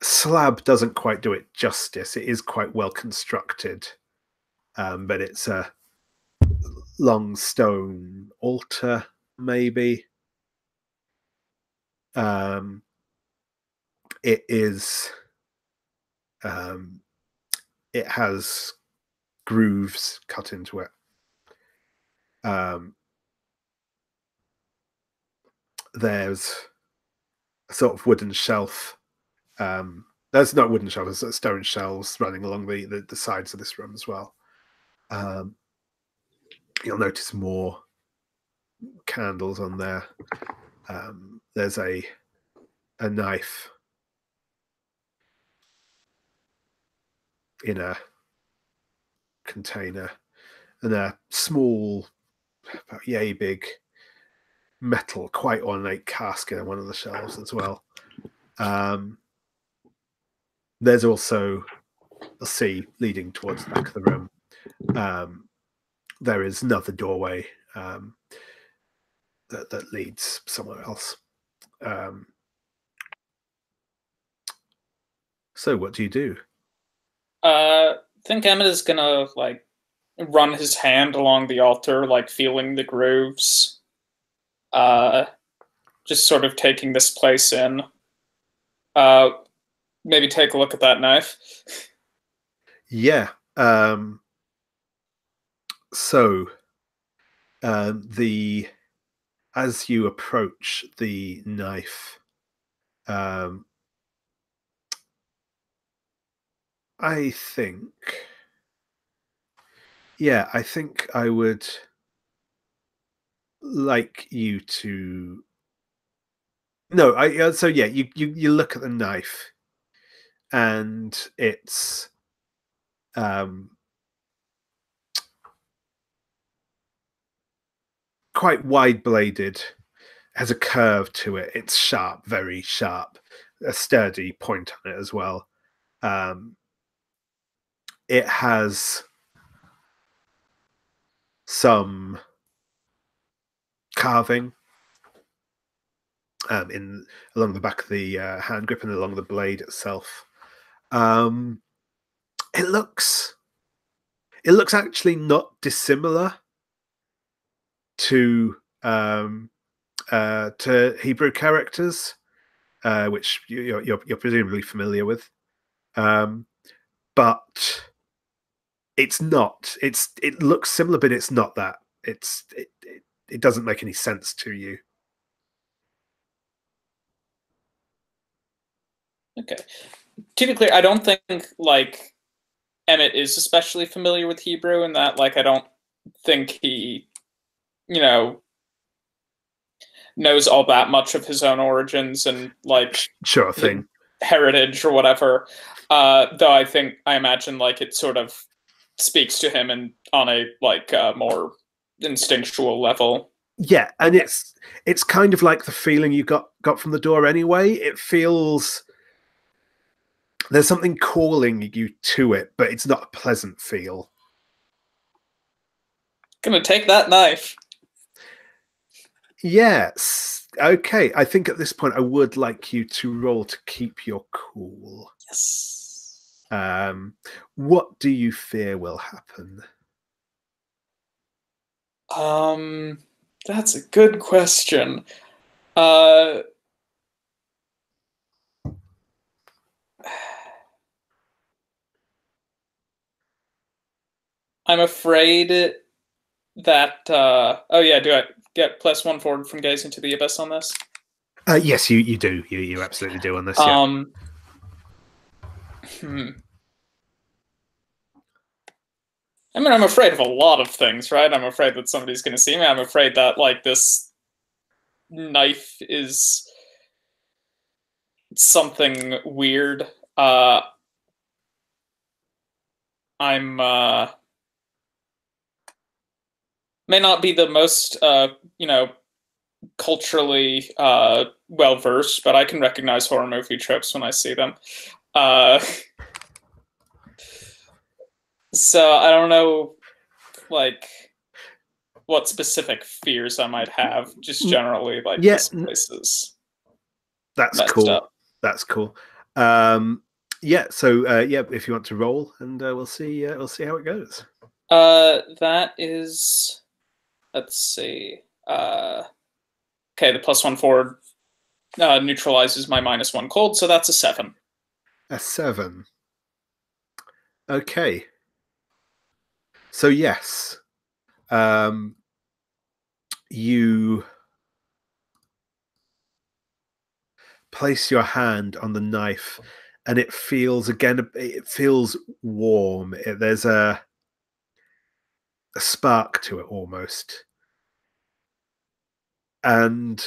slab doesn't quite do it justice. It is quite well constructed, but it's a long stone altar, maybe. It is. It has grooves cut into it. There's a sort of wooden shelf. There's not wooden shelves, there's stone shelves running along the sides of this room as well. You'll notice more candles on there. There's a knife in a container, and a small, about yay big metal, quite ornate casket on one of the shelves as well. There's also a sea leading towards the back of the room. There is another doorway that leads somewhere else. So what do you do? I think Emmett is gonna like run his hand along the altar, like feeling the grooves. Just sort of taking this place in. Maybe take a look at that knife. Yeah. So as you approach the knife, I think I would like you to. No, so yeah, you look at the knife, and it's quite wide bladed, has a curve to it. It's sharp, very sharp, a sturdy point on it as well. It has some carving along the back of the hand grip and along the blade itself. It looks actually not dissimilar to Hebrew characters, which you're presumably familiar with, but it's not. It looks similar, but it's not that. It doesn't make any sense to you. Okay. To be clear, I don't think like Emmett is especially familiar with Hebrew, in that like I don't think he, knows all that much of his own origins and like sure thing heritage or whatever. Though I imagine like it sort of speaks to him and on a like more instinctual level. Yeah, and it's kind of like the feeling you got from the door anyway. It feels there's something calling you to it, but it's not a pleasant feel. Gonna take that knife. Yes. Okay. I think at this point I would like you to roll to keep your cool. Yes. What do you fear will happen? That's a good question. I'm afraid that oh yeah, do I get +1 forward from gazing to the abyss on this? Yes, you do. You absolutely do on this. I mean, I'm afraid of a lot of things, right? I'm afraid that somebody's going to see me. I'm afraid that like this knife is something weird. I'm may not be the most culturally well versed, but I can recognize horror movie tropes when I see them. So I don't know, like, what specific fears I might have, just generally, like, these places. That's messed cool. up. That's cool. Yeah. So yeah, if you want to roll, and we'll see how it goes. That is, let's see. Okay, the +1 forward neutralizes my -1 cold, so that's a 7. A 7. Okay. So yes, you place your hand on the knife, and it feels warm. There's a spark to it almost. And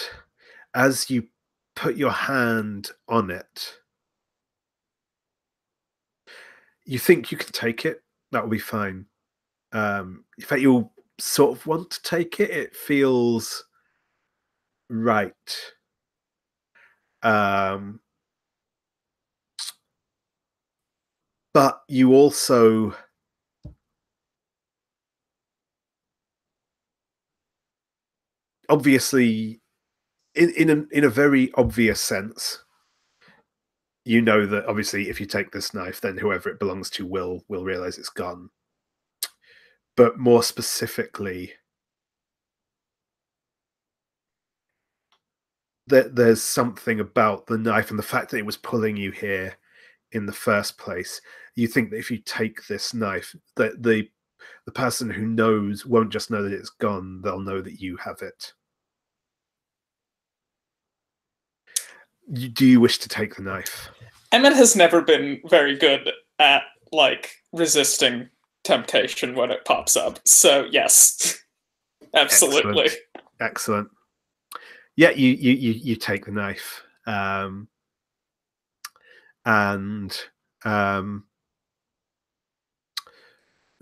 as you put your hand on it, you think you can take it. That will be fine. In fact, you'll sort of want to take it. It feels right. But you also obviously, in a very obvious sense, you know that obviously if you take this knife, then whoever it belongs to will realize it's gone. But more specifically, that there's something about the knife and the fact that it was pulling you here in the first place. You think that if you take this knife, that the person who knows won't just know that it's gone, they'll know that you have it. Do you wish to take the knife? Emmett has never been very good at, like, resisting temptation when it pops up, so yes. Absolutely. Excellent. Yeah, you take the knife. And I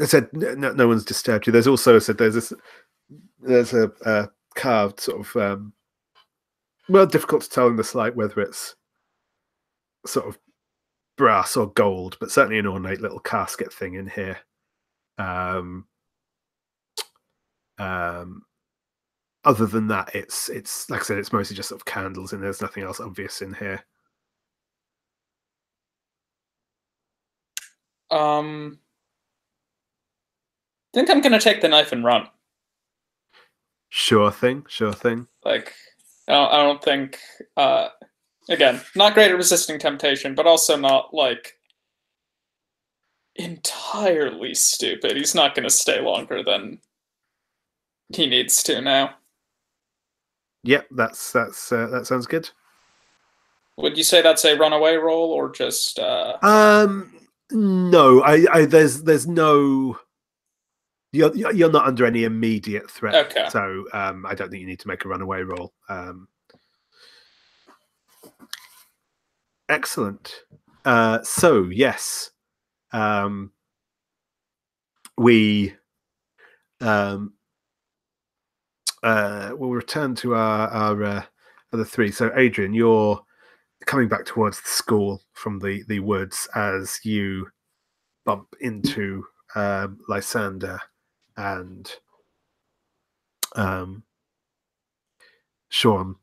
said no one's disturbed you. There's also said there's a carved sort of well, difficult to tell in this light whether it's sort of brass or gold, but certainly an ornate little casket thing in here. Other than that, it's like I said, it's mostly just sort of candles, and there's nothing else obvious in here. I think I'm gonna take the knife and run. Sure thing. Like, I don't think. Again, not great at resisting temptation, but also not like entirely stupid. He's not gonna stay longer than he needs to now. Yep, that sounds good. Would you say that's a runaway roll or just? No, there's no. You're not under any immediate threat, Okay. So I don't think you need to make a runaway roll. Excellent. So yes, we we'll return to our other three. So Adrian, you're coming back towards the school from the woods as you bump into Lysander and Shawn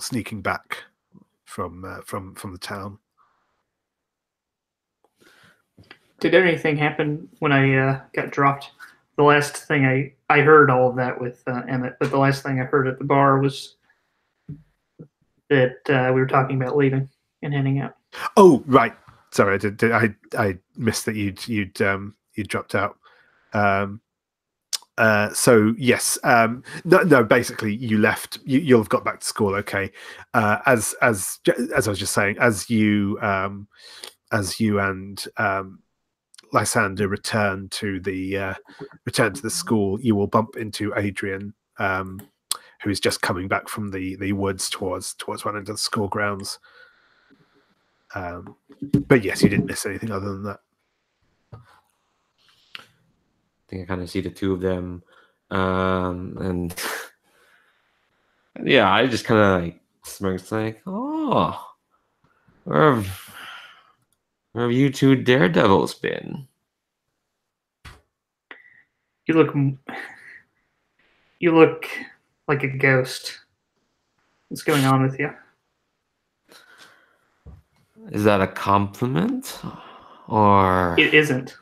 sneaking back from the town. Did anything happen when I got dropped? The last thing I heard all of that with Emmett, but the last thing I heard at the bar was that we were talking about leaving and heading out. Oh, right. Sorry, I missed that you'd dropped out. So yes, no. Basically, you left. You'll have got back to school, okay? As I was just saying, as you and Lysander return to the school, you will bump into Adrian, who is just coming back from the woods towards one end of the school grounds. But yes, you didn't miss anything other than that. I think I kind of see the two of them, and yeah, I just kind of like smirks, like, "Oh, where have you two daredevils been?" You look like a ghost. What's going on with you? Is that a compliment? Or... It isn't.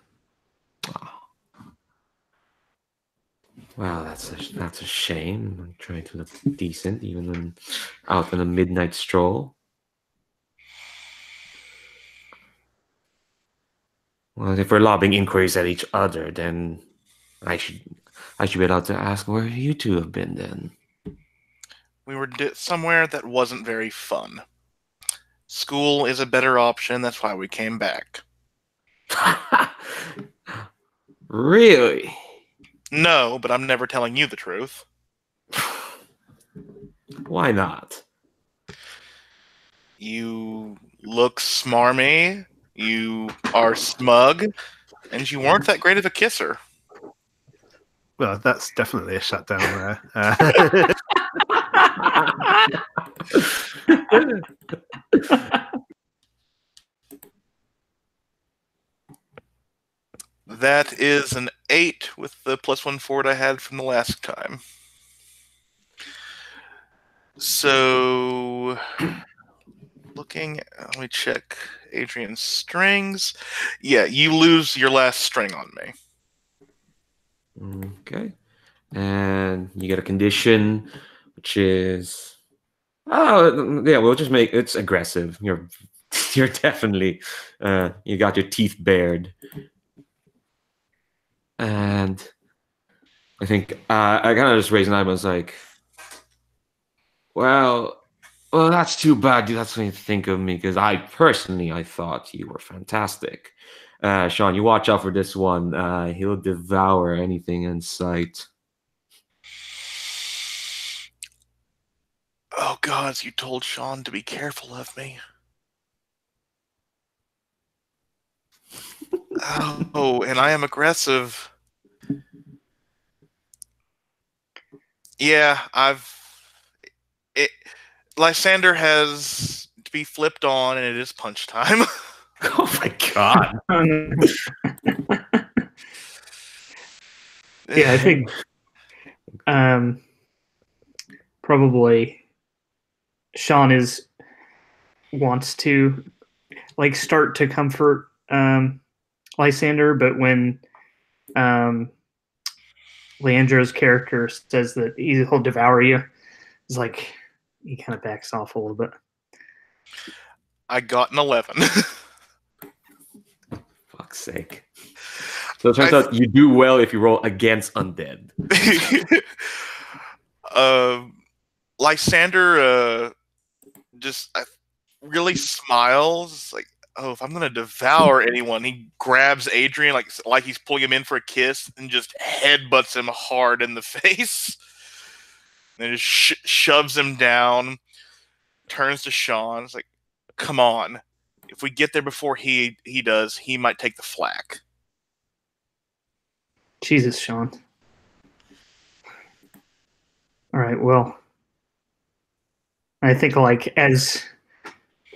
Well, that's a shame. I'm trying to look decent even when out on a midnight stroll. Well, if we're lobbing inquiries at each other, then I should be allowed to ask where you two have been then. We were somewhere that wasn't very fun. School is a better option. That's why we came back. Really? No, but I'm never telling you the truth. Why not? You look smarmy, you are smug, and you weren't that great of a kisser. Well, that's definitely a shutdown there. That is an 8 with the +1 forward I had from the last time. So, let me check Adrian's strings. Yeah, you lose your last string on me. Okay. And you get a condition, which is... Oh, yeah, we'll just make... It's aggressive. You're definitely... you got your teeth bared. And I think I kind of just raised an eyebrow. I was like, well, that's too bad. That's what you think of me, because I thought you were fantastic. Shawn, you watch out for this one. He'll devour anything in sight. Oh, gods, you told Shawn to be careful of me. Oh, and I am aggressive. Yeah, Lysander has to be flipped on, and it is punch time. Oh my god. Yeah, I think probably Shawn wants to start to comfort Lysander, but when Leandro's character says that he'll devour you, it's like he kind of backs off a little bit. I got an 11. Fuck's sake. So it turns out you do well if you roll against undead. Lysander just really smiles, like, oh, if I'm gonna devour anyone, he grabs Adrian like he's pulling him in for a kiss and just headbutts him hard in the face. And just shoves him down, turns to Shawn. It's like, come on. If we get there before he does, he might take the flak. Jesus, Shawn. All right, well, I think as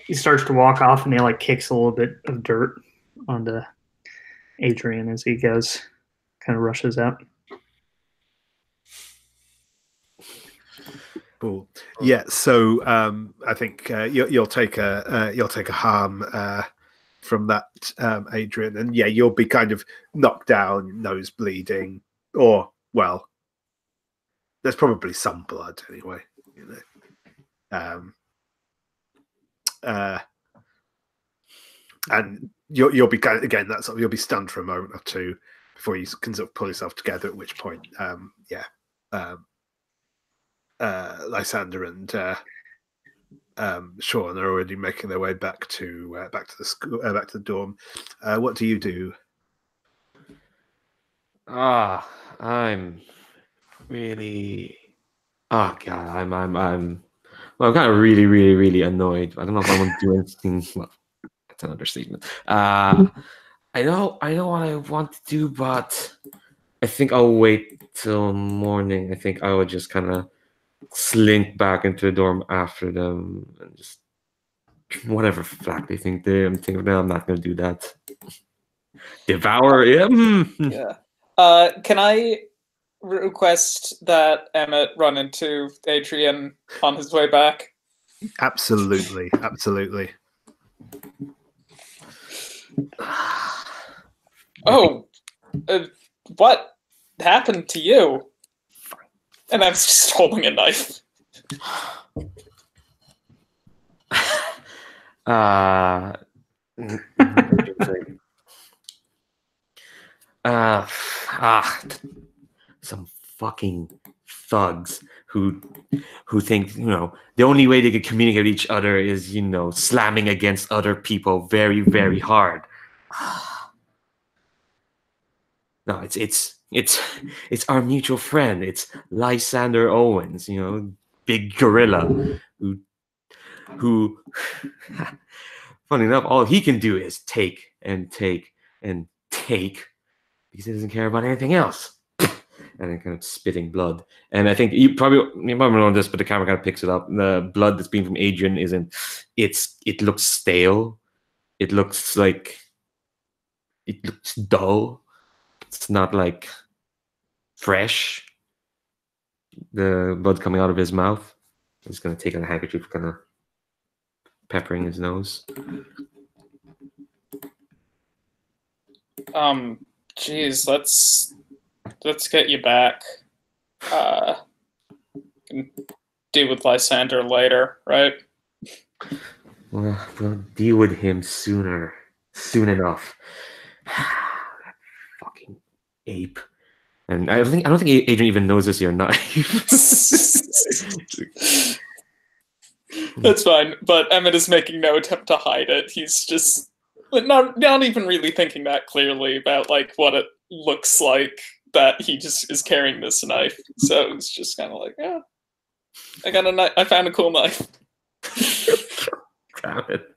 he starts to walk off, and he kicks a little bit of dirt onto Adrian as he goes, kind of rushes out. Cool. Yeah. So I think you'll take a harm from that, Adrian, and yeah, you'll be kind of knocked down, nose bleeding, or well, there's probably some blood anyway. You know. And you'll be kind of, again, you'll be stunned for a moment or two before you can sort of pull yourself together. At which point, Lysander and Shawn are already making their way back to the school, back to the dorm. What do you do? I'm really... Oh god, I'm kind of really, really, really annoyed. I don't know if I want to do anything. Well, that's an understatement. I know what I want to do, but I think I'll wait till morning. I think I would just kind of slink back into the dorm after them and just whatever flack they think I'm thinking of. I'm not going to do that. Devour him. Yeah. Can I request that Emmett run into Adrian on his way back? Absolutely, absolutely. Oh, what happened to you? And I'm just holding a knife. Some fucking thugs who think, the only way they can communicate with each other is, slamming against other people very, very hard. No, it's our mutual friend. It's Lysander Owens, big gorilla who funny enough, all he can do is take and take and take because he doesn't care about anything else. And then kind of spitting blood. And I think you probably know this, but the camera kind of picks it up. The blood that's being from Adrian it looks stale. It looks dull. It's not like fresh. The blood coming out of his mouth. He's gonna take a handkerchief, kind of peppering his nose. Geez, let's get you back. Can deal with Lysander later, right? Well, we'll deal with him soon enough. Fucking ape. And I don't think Adrian even knows this. You're not. That's fine, but Emmett is making no attempt to hide it. He's just not even really thinking that clearly about like what it looks like that he just is carrying this knife. So it's just kind of like, yeah, I got a knife. I found a cool knife. Damn it.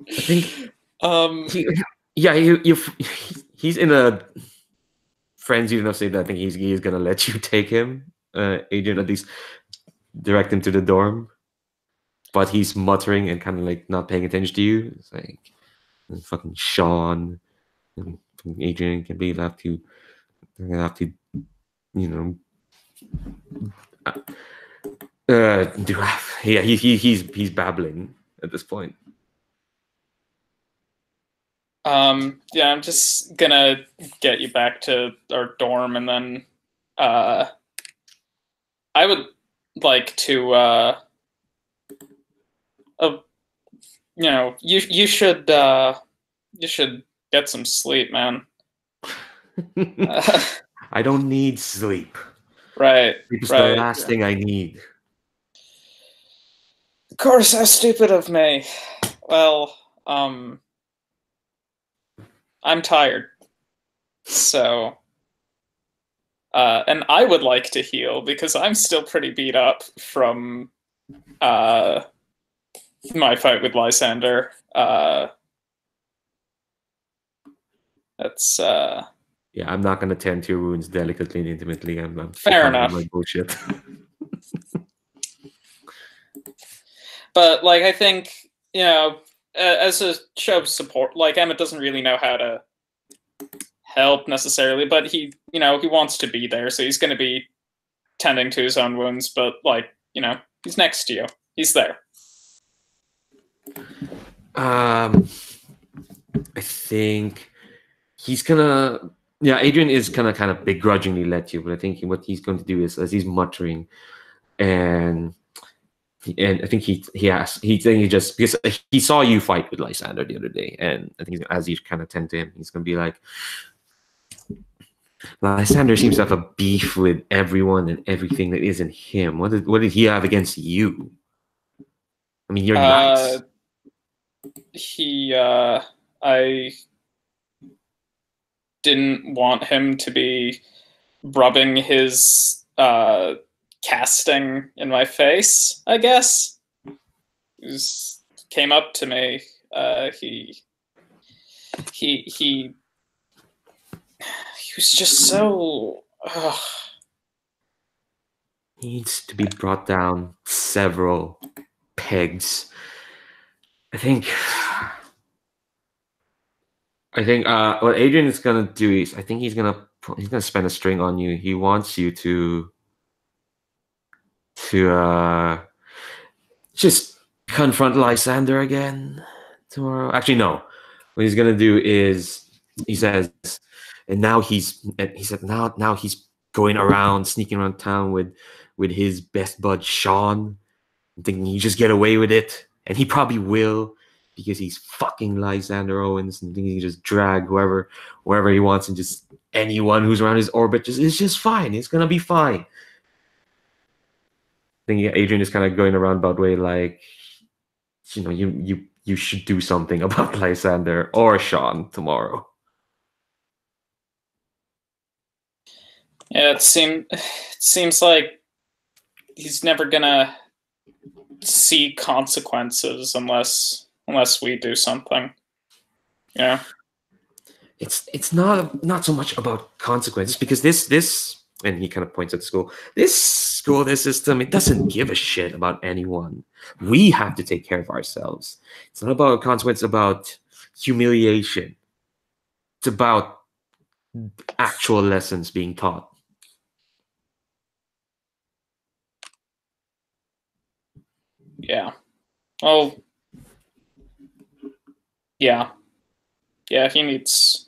I think. He's in a frenzy enough to say that I think he's gonna let you take him, Adrian, at least direct him to the dorm. But he's muttering and kind of like not paying attention to you. It's like fucking Shawn and Adrian can be left to he's babbling at this point. Yeah, I'm just gonna get you back to our dorm, and then I would like to you should get some sleep, man. I don't need sleep. Right. Sleep is the last thing I need. Of course, how stupid of me. Well, I'm tired. So, and I would like to heal because I'm still pretty beat up from my fight with Lysander. That's yeah, I'm not gonna tend to your wounds delicately and intimately. I'm fair enough. My bullshit. But like, I think as a show of support, like Emmett doesn't really know how to help necessarily, but he wants to be there, so he's going to be tending to his own wounds. But like, he's next to you. He's there. I think he's gonna. Yeah, Adrian is gonna kind of begrudgingly let you, but I think what he's going to do is, as he's muttering, and I think he just because he saw you fight with Lysander the other day, and I think as you kind of tend to him, he's gonna be like, Lysander seems to have a beef with everyone and everything that isn't him. What did he have against you? I mean, you're nice. I didn't want him to be rubbing his casting in my face, I guess. He came up to me. He was just so... He needs to be brought down several pegs. I think I think what Adrian is gonna do is I think he's gonna spend a string on you. He wants you to just confront Lysander again tomorrow. Actually, no. What he's gonna do is he says, and now he said now he's going around sneaking around town with his best bud Shawn, thinking he just get away with it, and he probably will because he's fucking Lysander Owens and thinking he can just drag wherever he wants and just anyone who's around his orbit it's just fine. It's gonna be fine. I think Adrian is kind of going a roundabout way, like, you know, you should do something about Lysander or Shawn tomorrow. Yeah, it seems like he's never gonna see consequences unless we do something. Yeah. It's not so much about consequences because this and he kind of points at school. This system, it doesn't give a shit about anyone. We have to take care of ourselves. It's not about consequence, about humiliation. It's about actual lessons being taught. Yeah. Oh. Yeah. Yeah, he needs...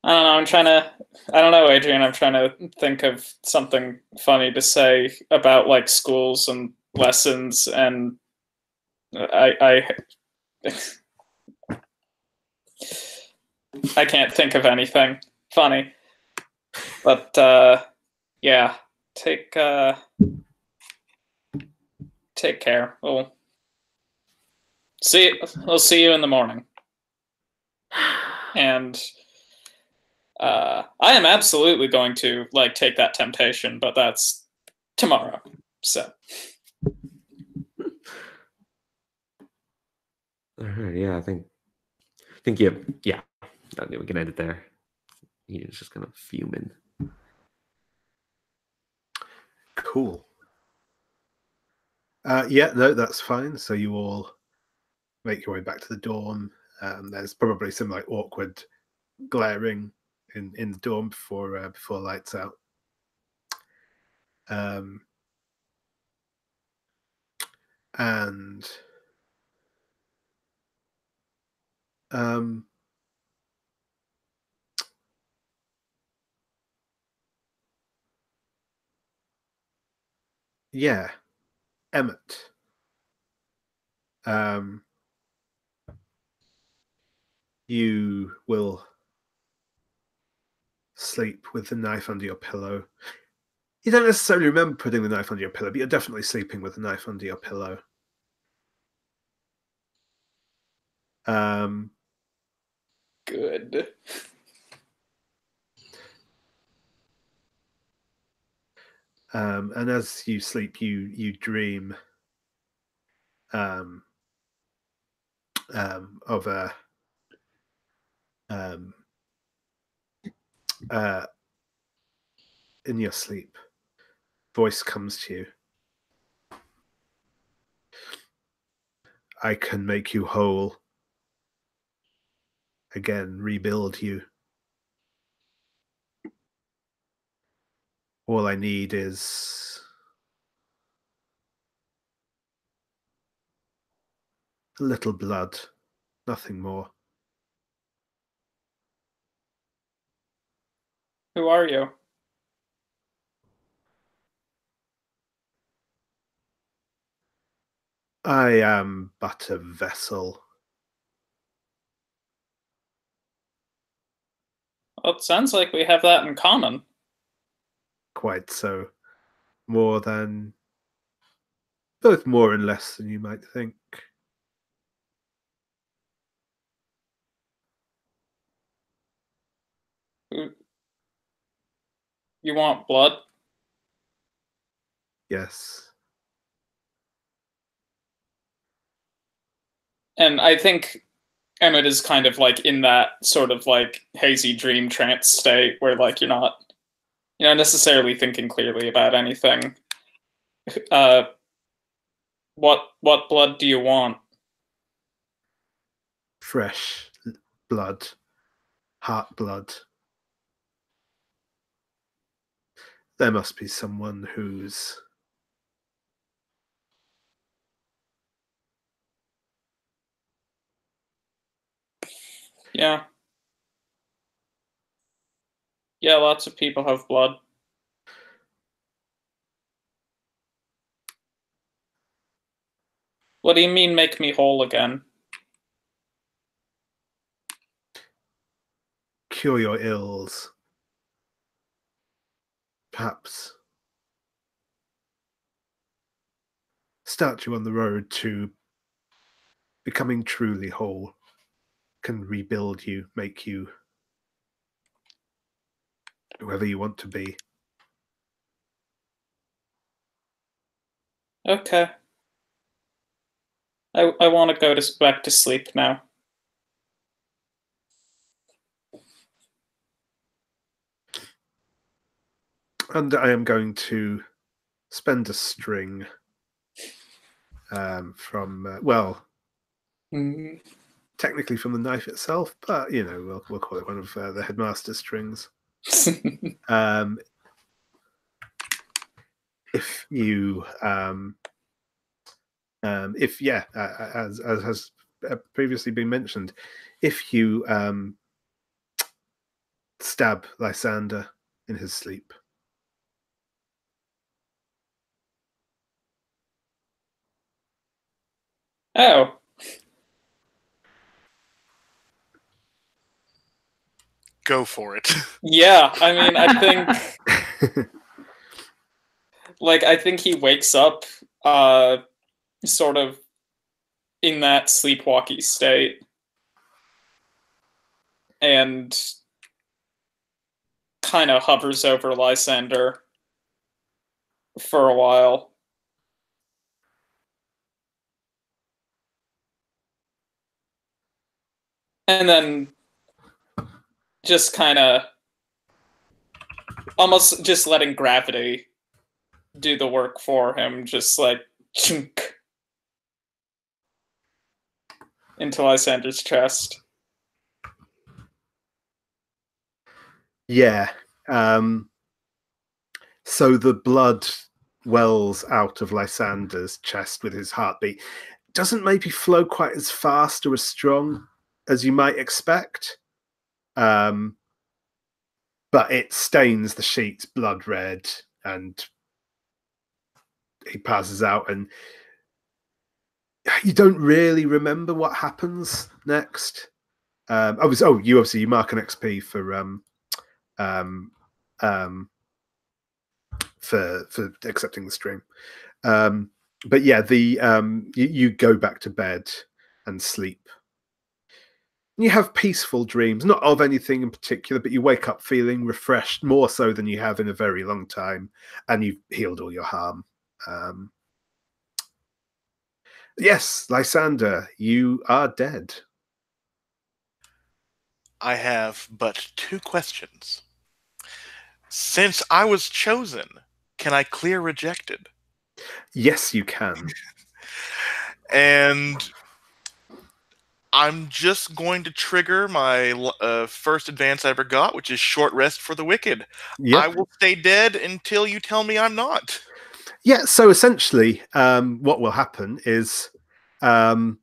I don't know, I don't know, Adrian, I'm trying to think of something funny to say about, like, schools and lessons, and I can't think of anything funny. But, yeah, take care. We'll see you in the morning. And I am absolutely going to, like, take that temptation, but that's tomorrow. So. All right, yeah, I think yeah. I think we can end it there. He's just kind of fuming. Cool. Yeah, no, that's fine. So you all make your way back to the dorm. There's probably some like awkward glaring in the dorm before lights out. And yeah, Emmett. You will sleep with the knife under your pillow. You don't necessarily remember putting the knife under your pillow, but you're definitely sleeping with the knife under your pillow. Good. And as you sleep, you dream of a in your sleep, voice comes to you. I can make you whole again, rebuild you. All I need is a little blood, nothing more. Who are you? I am but a vessel. Well, it sounds like we have that in common. Quite so. More than... both more and less than you might think. You want blood? Yes. And I think Emmett is kind of like in that sort of like hazy dream trance state where like you're not necessarily thinking clearly about anything. What blood do you want? fresh blood, heart blood. There must be someone who's Yeah. Yeah, lots of people have blood. What do you mean, make me whole again? cure your ills. Perhaps start you on the road to becoming truly whole. Can rebuild you, make you whoever you want to be. Okay. I want to go back to sleep now. And I am going to spend a string from, technically from the knife itself, but, we'll call it one of the headmaster's strings. If you, as has previously been mentioned, if you stab Lysander in his sleep, Oh. Go for it. Yeah, I mean, I think I think he wakes up sort of in that sleepwalky state and kind of hovers over Lysander for a while. And then just kind of almost just letting gravity do the work for him, just like chunk into Lysander's chest. Yeah. So the blood wells out of Lysander's chest with his heartbeat. Doesn't maybe flow quite as fast or as strong as you might expect. But it stains the sheets blood red, and he passes out, and you don't really remember what happens next. You mark an XP for accepting the stream. But yeah, you go back to bed and sleep. You have peaceful dreams, not of anything in particular, but you wake up feeling refreshed, more so than you have in a very long time, and you've healed all your harm. Yes, Lysander, you are dead. I have but 2 questions. Since I was chosen, can I clear rejected? Yes, you can. And I'm just going to trigger my first advance I ever got, which is short rest for the wicked. Yep. I will stay dead until you tell me I'm not. Yeah, so essentially, what will happen is everyone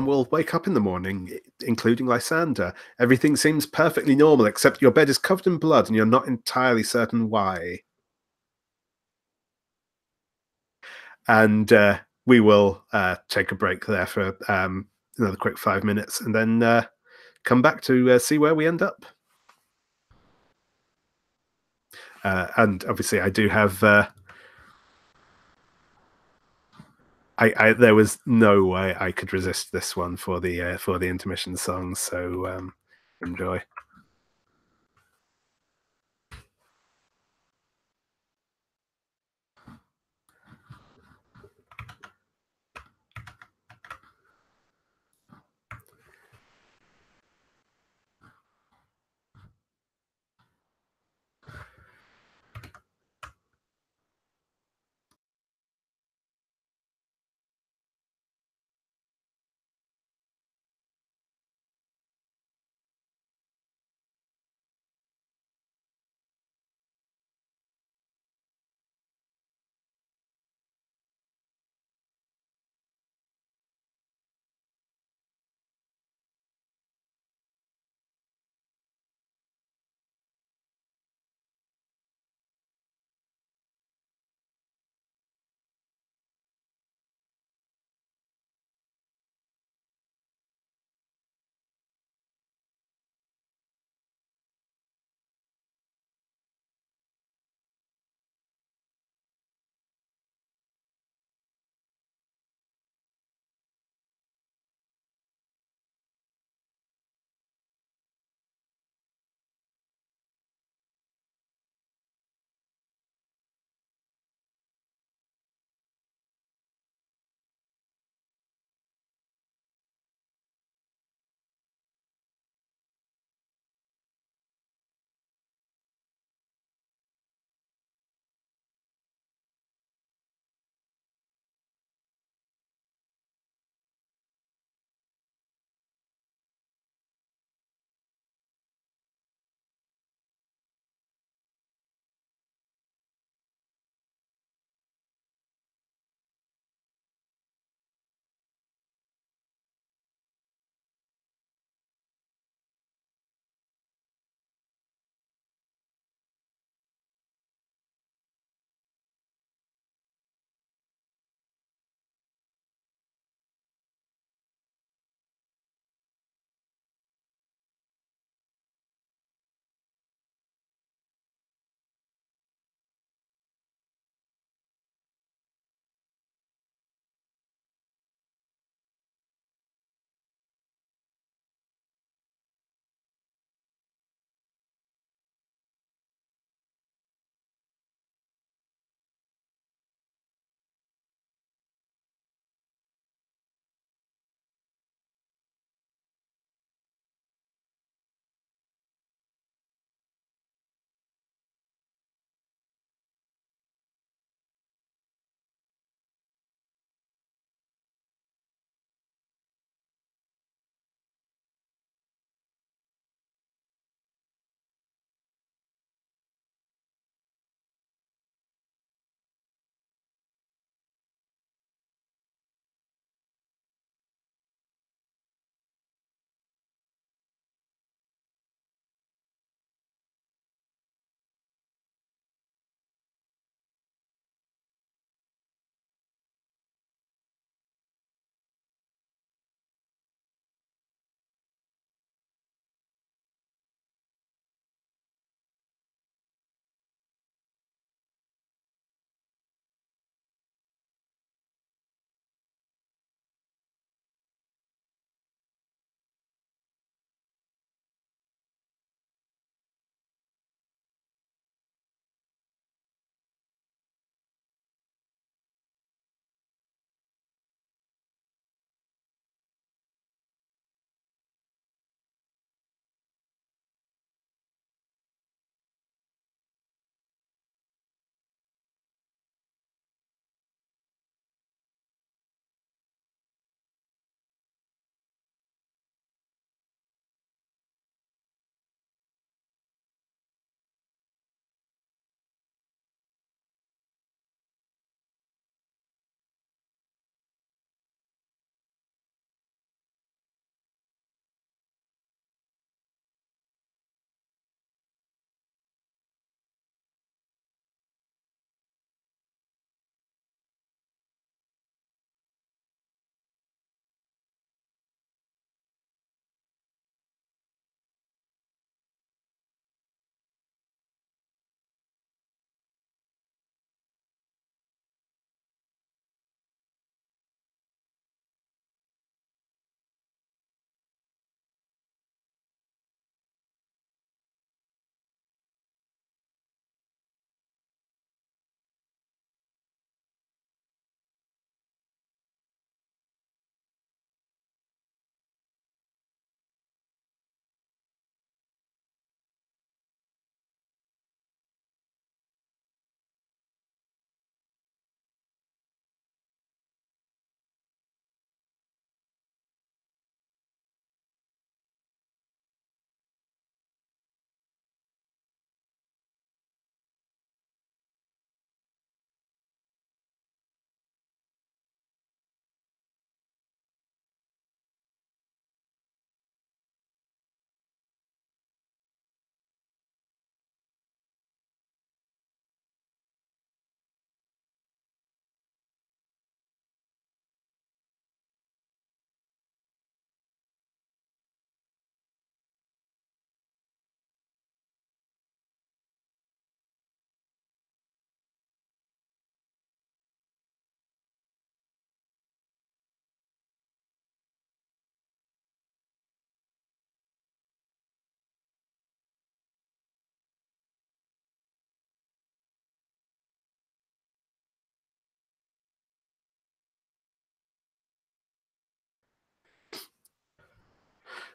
will wake up in the morning, including Lysander. Everything seems perfectly normal, except your bed is covered in blood and you're not entirely certain why. And we will take a break there for another quick 5 minutes, and then come back to see where we end up. And obviously, I do have. There was no way I could resist this one for the intermission song. So enjoy.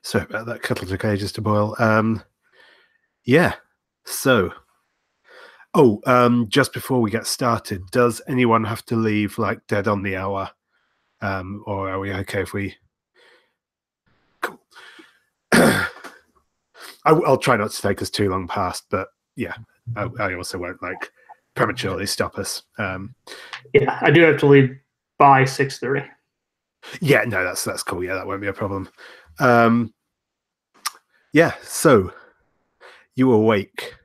Sorry about that. Kettle took ages to boil. Yeah. So, just before we get started, does anyone have to leave like dead on the hour, or are we okay if we? Cool. I'll try not to take us too long past, but yeah, I also won't like prematurely stop us. Yeah, I do have to leave by 6:30. Yeah, no, that's cool. Yeah, that won't be a problem. Yeah, so you awake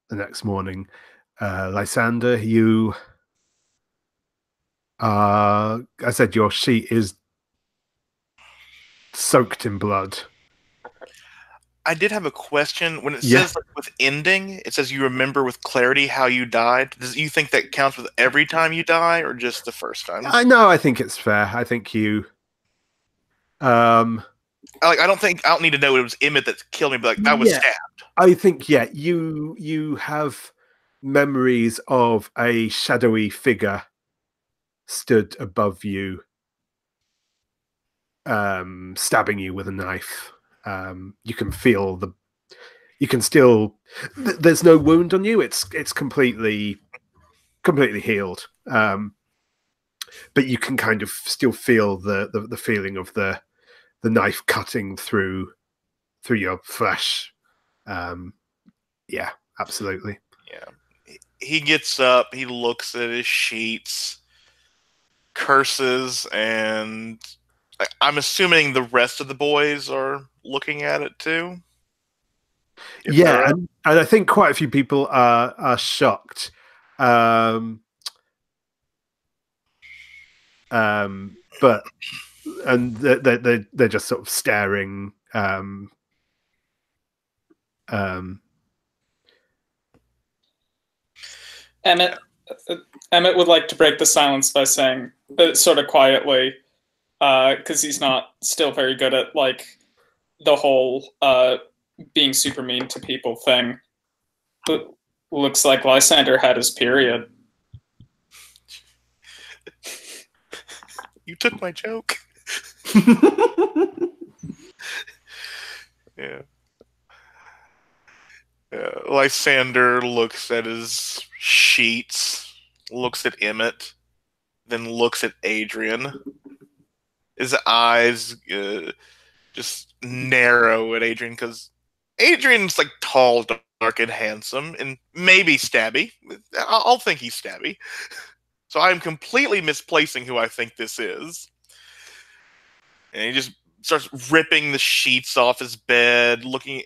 the next morning. Lysander, you I said your sheet is soaked in blood. I did have a question. When it Yeah. says like, with ending, it says you remember with clarity how you died. Does you think that counts with every time you die, or just the first time? I know. I think it's fair. I think you. I don't need to know it was Emmett that killed me, but like that was Yeah. stabbed. I think you have memories of a shadowy figure stood above you, stabbing you with a knife. You can feel you can still. There's no wound on you. It's completely healed. But you can kind of still feel the feeling of the knife cutting through your flesh. Yeah, absolutely. Yeah. He gets up, he looks at his sheets, curses, and I'm assuming the rest of the boys are looking at it too. Yeah, and I think quite a few people are shocked. But they're just sort of staring. Emmett would like to break the silence by saying, sort of quietly, because he's not still very good at like the whole being super mean to people thing. But looks like Lysander had his period. You took my joke. Yeah. Lysander looks at his sheets, looks at Emmett, then looks at Adrian. His eyes just narrow at Adrian because Adrian's like tall, dark, and handsome, and maybe stabby. I'll think he's stabby. So I'm completely misplacing who I think this is. And he just starts ripping the sheets off his bed, looking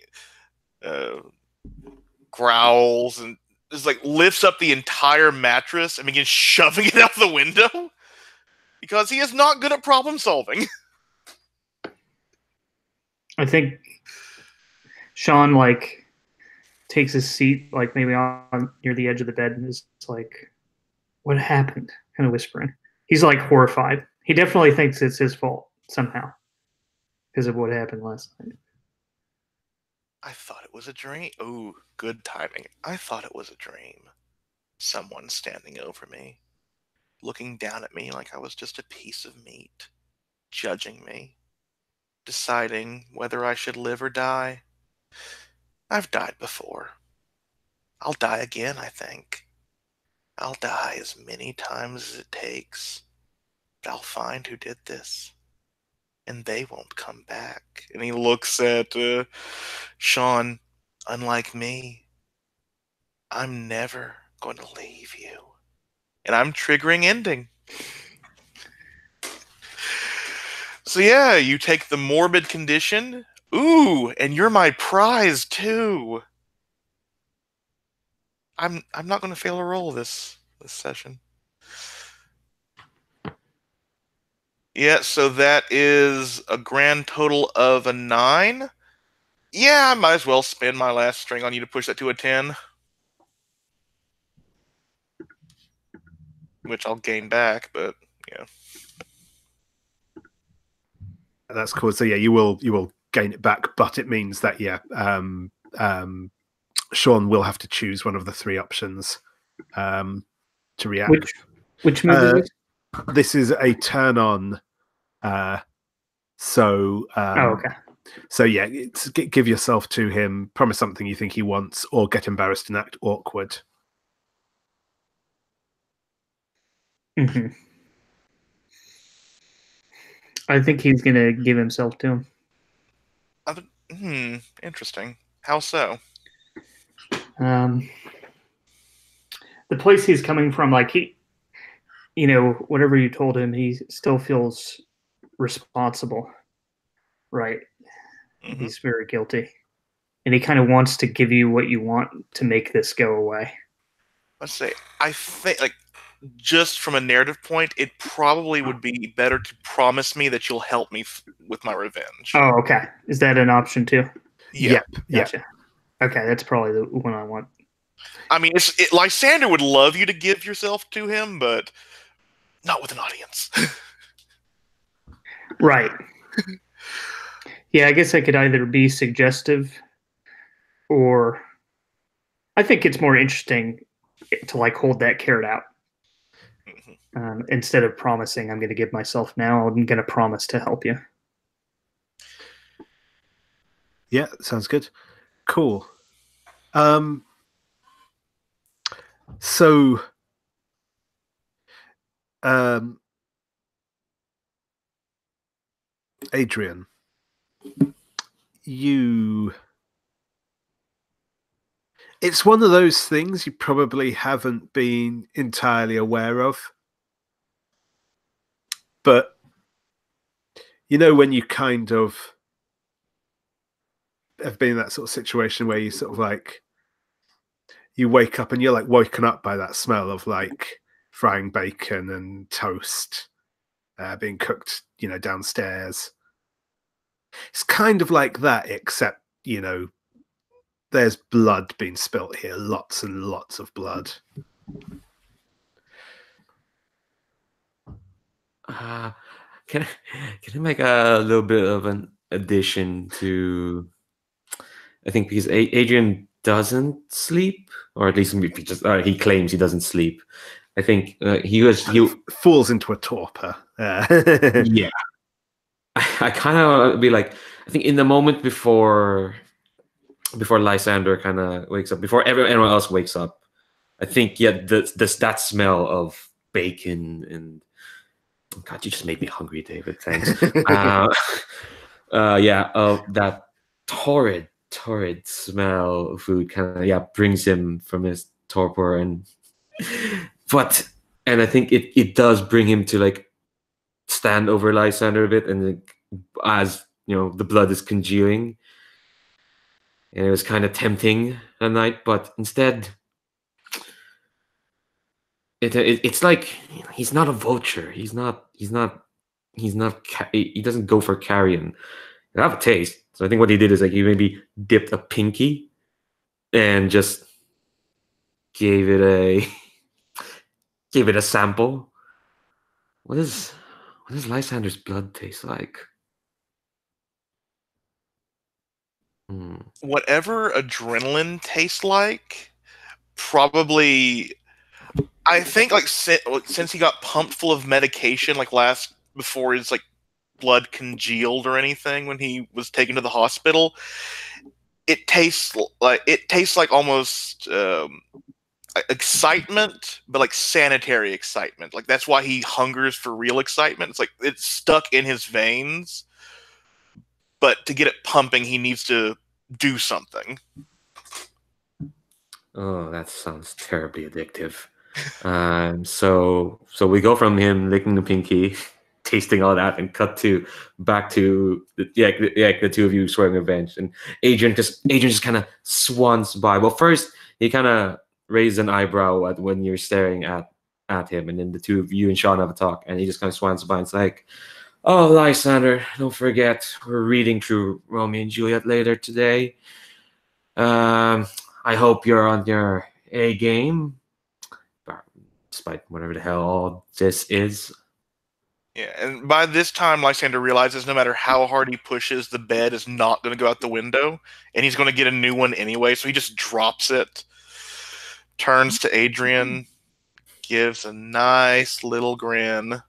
growls, and just like lifts up the entire mattress and begins shoving it out the window because he is not good at problem solving. I think Shawn like takes his seat like maybe on near the edge of the bed and is like, "What happened?" kind of whispering. He's like horrified. He definitely thinks it's his fault somehow because of what happened last night. I thought it was a dream. Ooh, good timing. I thought it was a dream. Someone standing over me, looking down at me like I was just a piece of meat, judging me, deciding whether I should live or die. I've died before. I'll die again, I think. I'll die as many times as it takes. But I'll find who did this. And they won't come back. And he looks at Shawn. Unlike me, I'm never going to leave you. And I'm triggering ending. So yeah, you take the morbid condition. Ooh, and you're my prize too. I'm not going to fail a roll this session. Yeah, so that is a grand total of a 9. Yeah, I might as well spend my last string on you to push that to a 10. Which I'll gain back, but yeah. That's cool. So yeah, you will gain it back, but it means that Shawn will have to choose one of the 3 options to react. Which move is this? This is a turn on. Okay. So yeah, give yourself to him, promise something you think he wants, or get embarrassed and act awkward. Mm-hmm. I think he's going to give himself to him. Interesting. How so? The place he's coming from, like whatever you told him, he still feels responsible, right? Mm-hmm. He's very guilty. And he kind of wants to give you what you want to make this go away. Let's say, I think, like, just from a narrative point, it probably would be better to promise me that you'll help me with my revenge. Oh, okay. Is that an option too? Yeah. Gotcha. Okay, that's probably the one I want. I mean, Lysander would love you to give yourself to him, but not with an audience. Right. Yeah, I guess I could either be suggestive, or I think it's more interesting to like hold that carrot out. Instead of promising I'm going to give myself now, I'm going to promise to help you. Yeah, sounds good. Cool. So, Adrian, it's one of those things you probably haven't been entirely aware of. But, when you kind of have been in that sort of situation where you sort of like, you wake up and you're like woken up by that smell of like frying bacon and toast being cooked, downstairs. It's kind of like that, except, there's blood being spilt here, lots and lots of blood. Can I make a little bit of an addition to? I think because Adrian doesn't sleep, or at least he claims he doesn't sleep. I think he falls into a torpor. Yeah, I kind of be like, I think in the moment before Lysander kind of wakes up, before anyone else wakes up, I think that smell of bacon and God, you just made me hungry, David. Thanks. That torrid smell of food kind of brings him from his torpor, and I think it does bring him to like stand over Lysander a bit, and as the blood is congealing, and it was kind of tempting at night, but instead it's like he's not a vulture. He doesn't go for carrion. I have a taste. So I think what he did is like he maybe dipped a pinky and just gave it a sample. What does Lysander's blood taste like? Whatever adrenaline tastes like, probably. I think like since he got pumped full of medication before his like blood congealed or anything when he was taken to the hospital, it tastes like almost excitement, but like sanitary excitement. Like that's why he hungers for real excitement. It's like it's stuck in his veins, but to get it pumping, he needs to do something. Oh, that sounds terribly addictive. So we go from him licking the pinky, tasting all that, and cut back to the two of you swearing revenge. And Adrian just kind of swans by. Well, first he kind of raised an eyebrow when you're staring at him, and then the two of you and Shawn have a talk, and he just kind of swans by and it's like, "Oh, Lysander, don't forget we're reading through Romeo and Juliet later today. I hope you're on your A game, despite whatever the hell all this is." Yeah, and by this time, Lysander realizes no matter how hard he pushes, the bed is not going to go out the window, and he's going to get a new one anyway, so he just drops it, turns to Adrian, gives a nice little grin.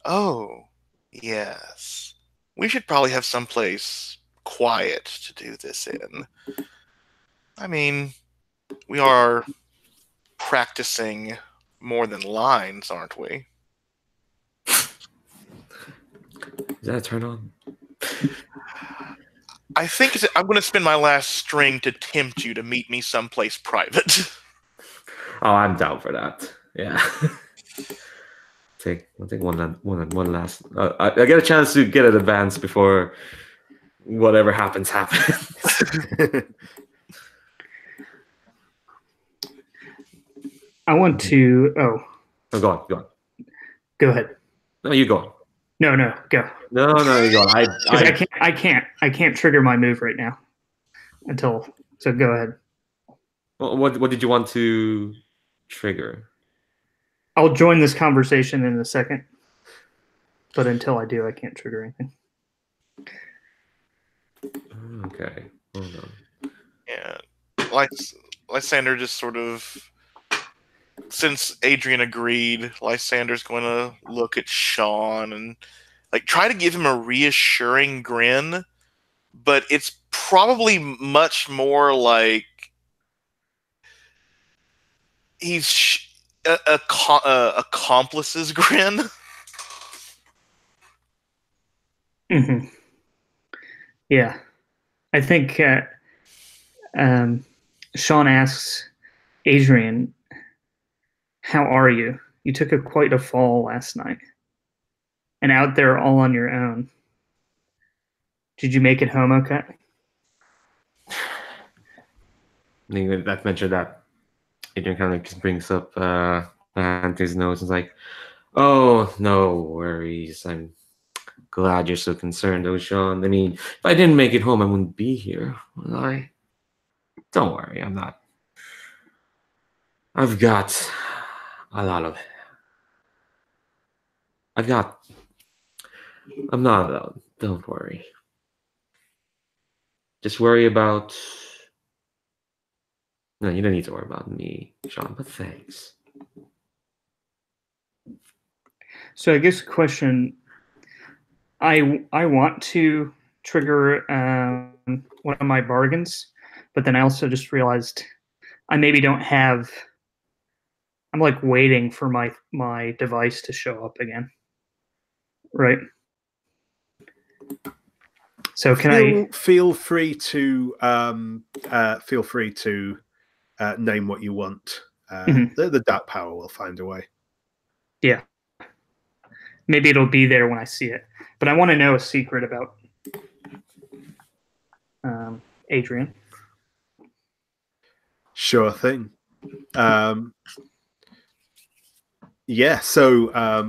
"Oh, yes. We should probably have someplace quiet to do this in. I mean, we are practicing more than lines, aren't we? Is that a turn on? I think I'm going to spend my last string to tempt you to meet me someplace private. Oh, I'm down for that. Yeah. I'll take one last. I get a chance to get an advance before whatever happens. I want to. Oh, go on. Go ahead. No, you go. No, go. No, you go. I can't trigger my move right now until. So go ahead. What did you want to trigger? I'll join this conversation in a second, but until I do, I can't trigger anything. Okay, hold on. Yeah, Lysander just sort of, since Adrian agreed, Lysander's going to look at Shawn and like try to give him a reassuring grin, but it's probably much more like he's accomplice's grin. Mm-hmm. Yeah, I think Shawn asks Adrian, "How are you? You took quite a fall last night, and out there all on your own. Did you make it home okay?" I think that mentioned that Adrian kind of just brings up hand to his nose and is like, "Oh, no worries. I'm glad you're so concerned, though, Shawn. I mean, if I didn't make it home, I wouldn't be here, would I? Don't worry, I'm not. I've got a lot of. I'm not alone. Don't worry. Just worry about. No, you don't need to worry about me, Shawn, but thanks." So I guess the question, I want to trigger one of my bargains, but then I also just realized I maybe don't have. I'm like waiting for my device to show up again, right? So feel free to name what you want. The dark power will find a way. Yeah. Maybe it'll be there when I see it. But I want to know a secret about Adrian. Sure thing. Yeah, so I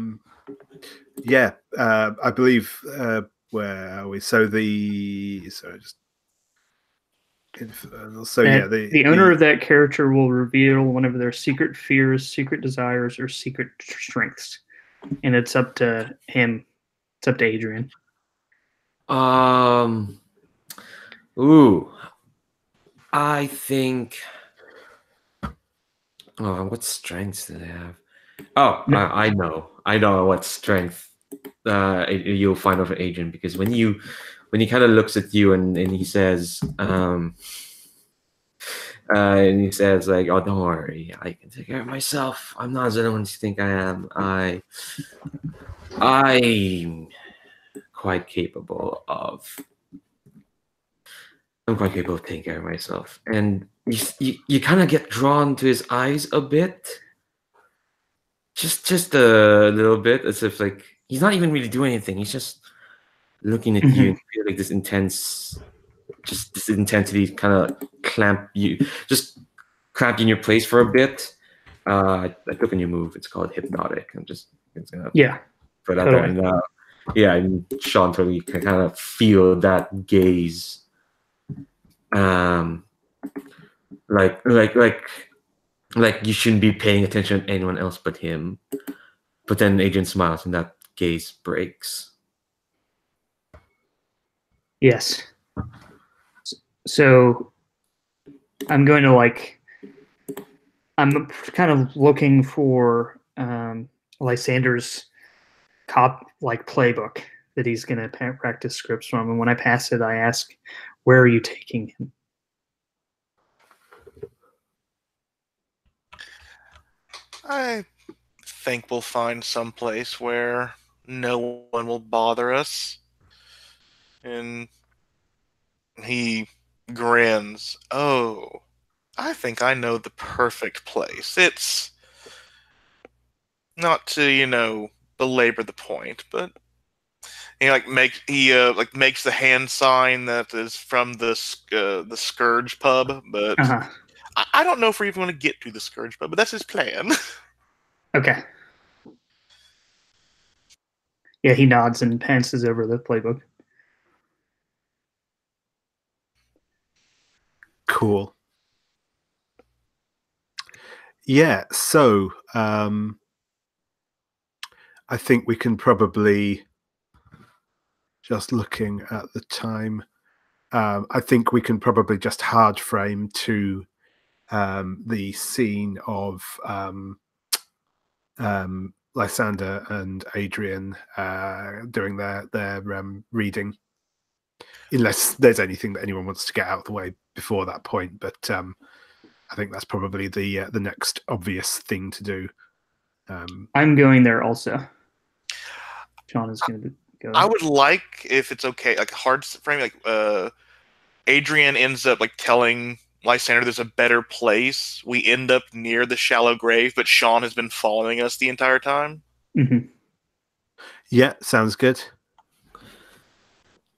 believe where are we? So the owner of that character will reveal one of their secret fears, secret desires, or secret strengths. And it's up to him. It's up to Adrian. I think. Oh, what strengths do they have? Oh, I know what strength you'll find over Adrian, because when he kind of looks at you and he says like, "Oh, don't worry, I can take care of myself. I'm not as anyone you think I am. I'm quite capable of taking care of myself." And you kind of get drawn to his eyes a bit, just a little bit, as if like he's not even really doing anything. He's just looking at you and feel like this intensity kind of clamp you in your place for a bit. I took a new move. It's called hypnotic. I'm just gonna put out there, and and Shawn totally can kind of feel that gaze. Like you shouldn't be paying attention to anyone else but him. But then Adrian smiles and that gaze breaks. Yes. So I'm going to I'm kind of looking for Lysander's playbook that he's going to practice scripts from. And when I pass it, I ask, "Where are you taking him?" I think we'll find some place where no one will bother us. And he grins. Oh, I think I know the perfect place. It's not to, belabor the point, but he makes the hand sign that is from the Scourge pub, but Uh-huh. I don't know if we're even going to get to the Scourge pub, but that's his plan. Okay. Yeah, he nods and passes over the playbook. Cool. Yeah, so I think we can probably, just looking at the time, I think we can probably just hard frame to the scene of Lysander and Adrian doing their reading, unless there's anything that anyone wants to get out of the way before that point. But I think that's probably the next obvious thing to do. I'm going there also. Shawn is going to go. I would like, if it's okay, like hard frame, like Adrian ends up like telling Lysander there's a better place. We end up near the shallow grave, but Shawn has been following us the entire time. Mm-hmm. Yeah, sounds good.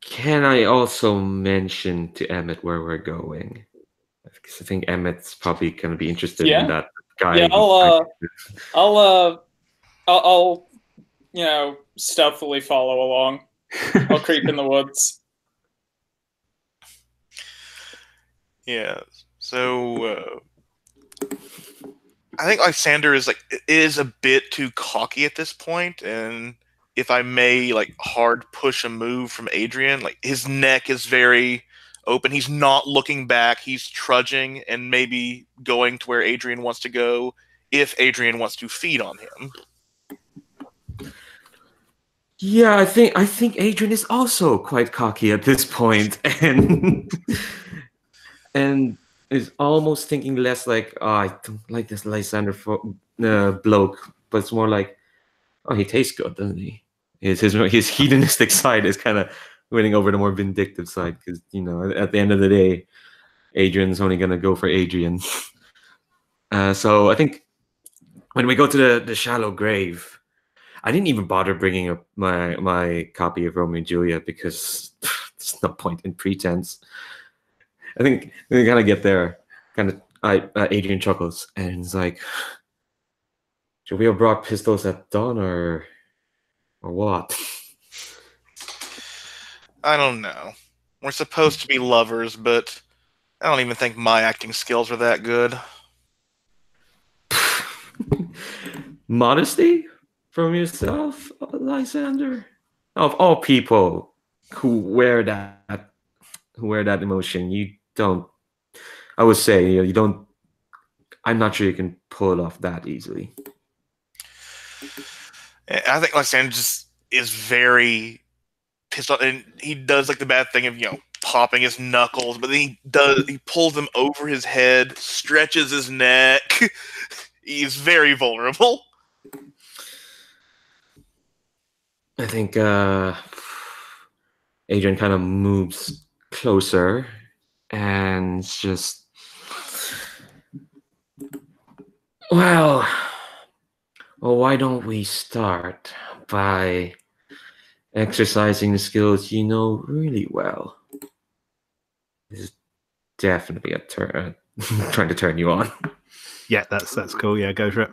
Can I also mention to Emmett where we're going? Because I think Emmett's probably going to be interested in that guy. Yeah, I'll stealthily follow along. I'll creep in the woods. Yeah. So I think Lysander is a bit too cocky at this point, and if I may, hard push a move from Adrian, his neck is very open. He's not looking back. He's trudging and maybe going to where Adrian wants to go if Adrian wants to feed on him. Yeah, I think Adrian is also quite cocky at this point, and is almost thinking less like, oh, I don't like this Lysander bloke, but it's more like, oh, he tastes good, doesn't he? His hedonistic side is kind of winning over the more vindictive side, because at the end of the day, Adrian's only gonna go for Adrian. So I think when we go to the shallow grave, I didn't even bother bringing up my copy of Romeo and Juliet because there's no point in pretense. I think we gotta get there. Adrian chuckles and it's like, should we have brought pistols at dawn or what? I don't know. We're supposed to be lovers, but I don't even think my acting skills are that good. Modesty from yourself, Lysander? Of all people who wear that emotion, you don't. I would say you don't. I'm not sure you can pull it off that easily. I think Lysander just is very pissed off, and he does the bad thing of popping his knuckles, but then he pulls them over his head, stretches his neck. He's very vulnerable. I think Adrian kind of moves closer and just, well, why don't we start by exercising the skills you know really well? This is definitely a turn trying to turn you on. Yeah, that's cool. Yeah, go for it.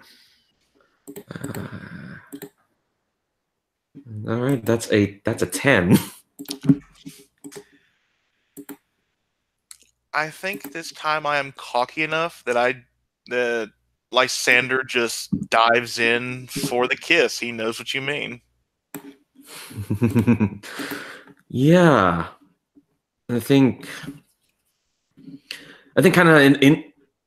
All right, that's a 10. I think this time I am cocky enough that Lysander just dives in for the kiss. He knows what you mean. Yeah, I think kind of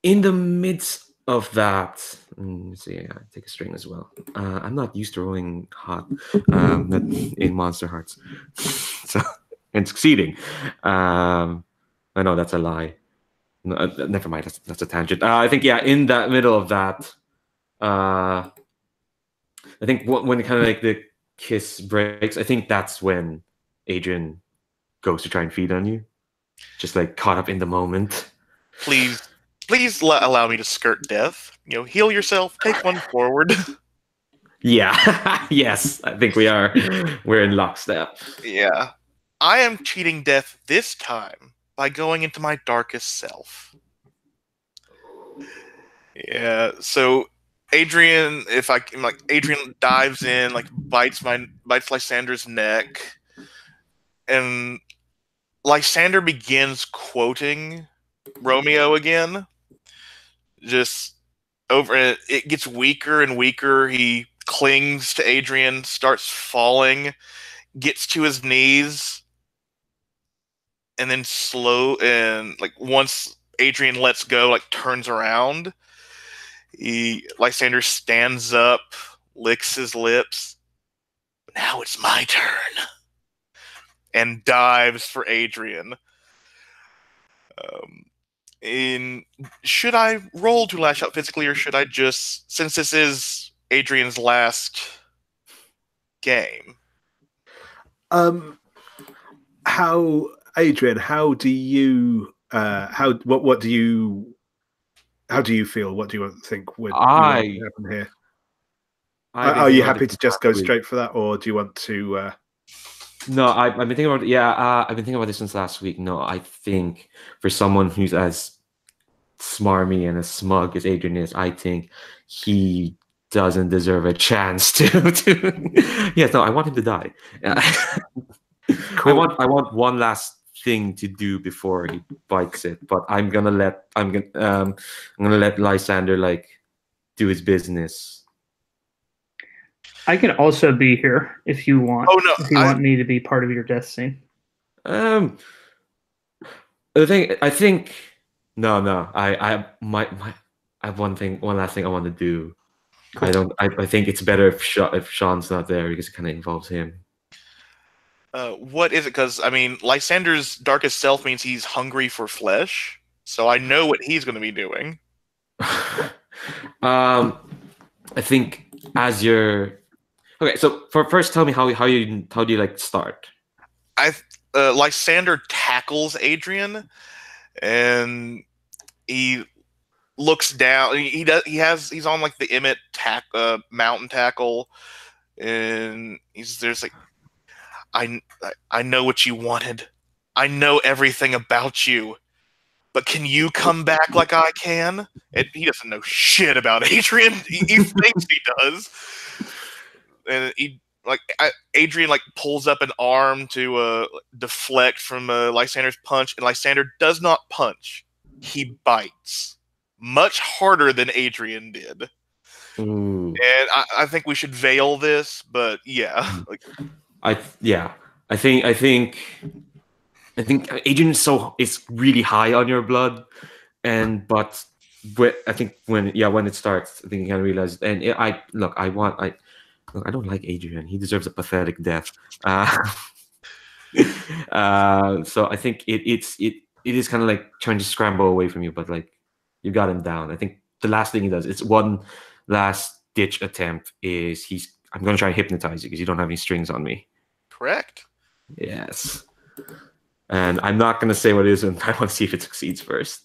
in the midst of that, Let's see, I take a string as well. I'm not used to rolling hot in Monsterhearts, so and succeeding. I know that's a lie. No, never mind. That's a tangent. I think in that middle of that, I think when kind of like the kiss breaks, I think that's when Adrian goes to try and feed on you, just like caught up in the moment. Please allow me to skirt death. Heal yourself. Take one forward. Yeah. Yes, I think we're in lockstep. Yeah. I am cheating death this time by going into my darkest self. Yeah, so Adrian, Adrian dives in, bites Lysander's neck, and Lysander begins quoting Romeo again. Just over it gets weaker and weaker. He clings to Adrian, starts falling, gets to his knees, and then once Adrian lets go, turns around. Lysander stands up, licks his lips. Now it's my turn, and dives for Adrian. Should I roll to lash out physically, or should I just, since this is Adrian's last game? Adrian, how do you feel? What do you think would happen here? Are you happy to just go straight for that, or do you want to? No, I've been thinking about it. Yeah, I've been thinking about this since last week. No, I think for someone who's as smarmy and as smug as Adrian is, I think he doesn't deserve a chance to. Yes, no, I want him to die. Cool. I want one last thing to do before he bites it, but I'm gonna let Lysander do his business. I can also be here if you want. Oh no! If you want me to be part of your death scene. I think no. I have one last thing I want to do. Cool. I think it's better if Shawn's not there because it kind of involves him. What is it? Because Lysander's darkest self means he's hungry for flesh. So I know what he's going to be doing. I think as you're okay. So first, tell me how do you start? Lysander tackles Adrian, and he looks down. He's on the Emmett mountain tackle, and there's I know what you wanted. I know everything about you. But can you come back like I can? And he doesn't know shit about Adrian. He thinks he does. And Adrian pulls up an arm to deflect from Lysander's punch, and Lysander does not punch. He bites. Much harder than Adrian did. Ooh. And I think we should veil this, but yeah. I think Adrian is really high on your blood, but I think when it starts, I think you can realize. And I don't like Adrian. He deserves a pathetic death. So I think it is kind of trying to scramble away from you, but you got him down. I think the last thing he does, it's one last ditch attempt, is I'm going to try and hypnotize you because you don't have any strings on me. Correct. Yes. And I'm not going to say what it is, and I want to see if it succeeds first.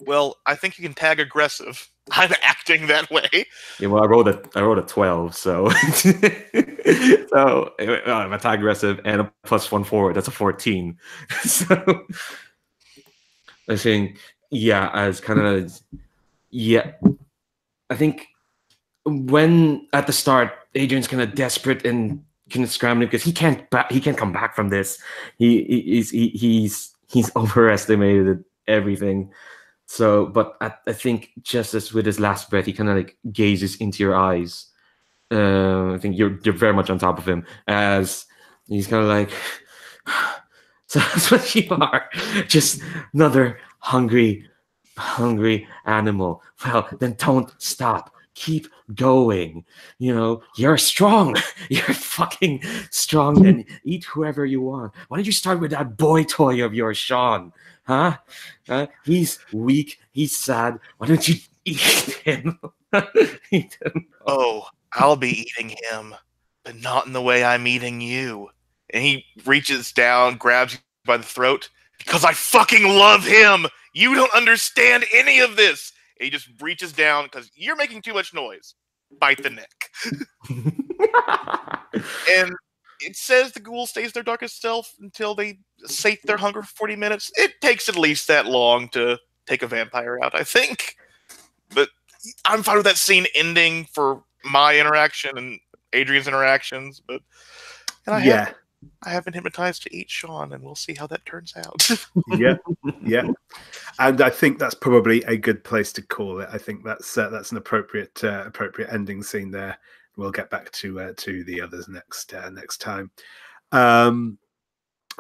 Well, I think you can tag aggressive. I'm acting that way. Yeah, well, I rolled a 12, so I'm a tag aggressive and a +1 forward. That's a 14. So I think, I think when at the start Adrian's kind of desperate and kind of scrambling because he can't come back from this. He's overestimated everything. So, but I think just as with his last breath, he kind of gazes into your eyes. I think you're very much on top of him as he's kind of so that's what you are, just another hungry animal. Well, then don't stop. keep going. You know, you're strong. You're fucking strong, and eat whoever you want. Why don't you start with that boy toy of yours, Shawn? Huh? He's weak. He's sad. Why don't you eat him? Eat him. Oh, I'll be eating him, but not in the way I'm eating you. And he reaches down, grabs you by the throat, because I fucking love him! You don't understand any of this! And he just reaches down, because you're making too much noise. Bite the neck. And it says the ghoul stays their darkest self until they sate their hunger for 40 minutes. It takes at least that long to take a vampire out, I think. But I'm fine with that scene ending for my interaction and Adrian's interactions. But and I have been hypnotized to eat Shawn, and we'll see how that turns out. Yeah. And I think that's probably a good place to call it. I think that's an appropriate ending scene there. We'll get back to the others next time.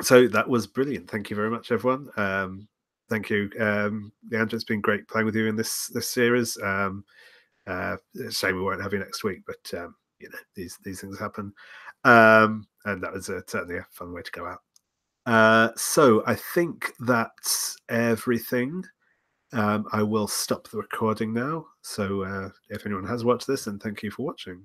So that was brilliant. Thank you very much, everyone. Thank you, Leandro. It's been great playing with you in this series. Shame we won't have you next week, but you know, these things happen. And that was certainly a fun way to go out. So I think that's everything. I will stop the recording now. So if anyone has watched this, then thank you for watching.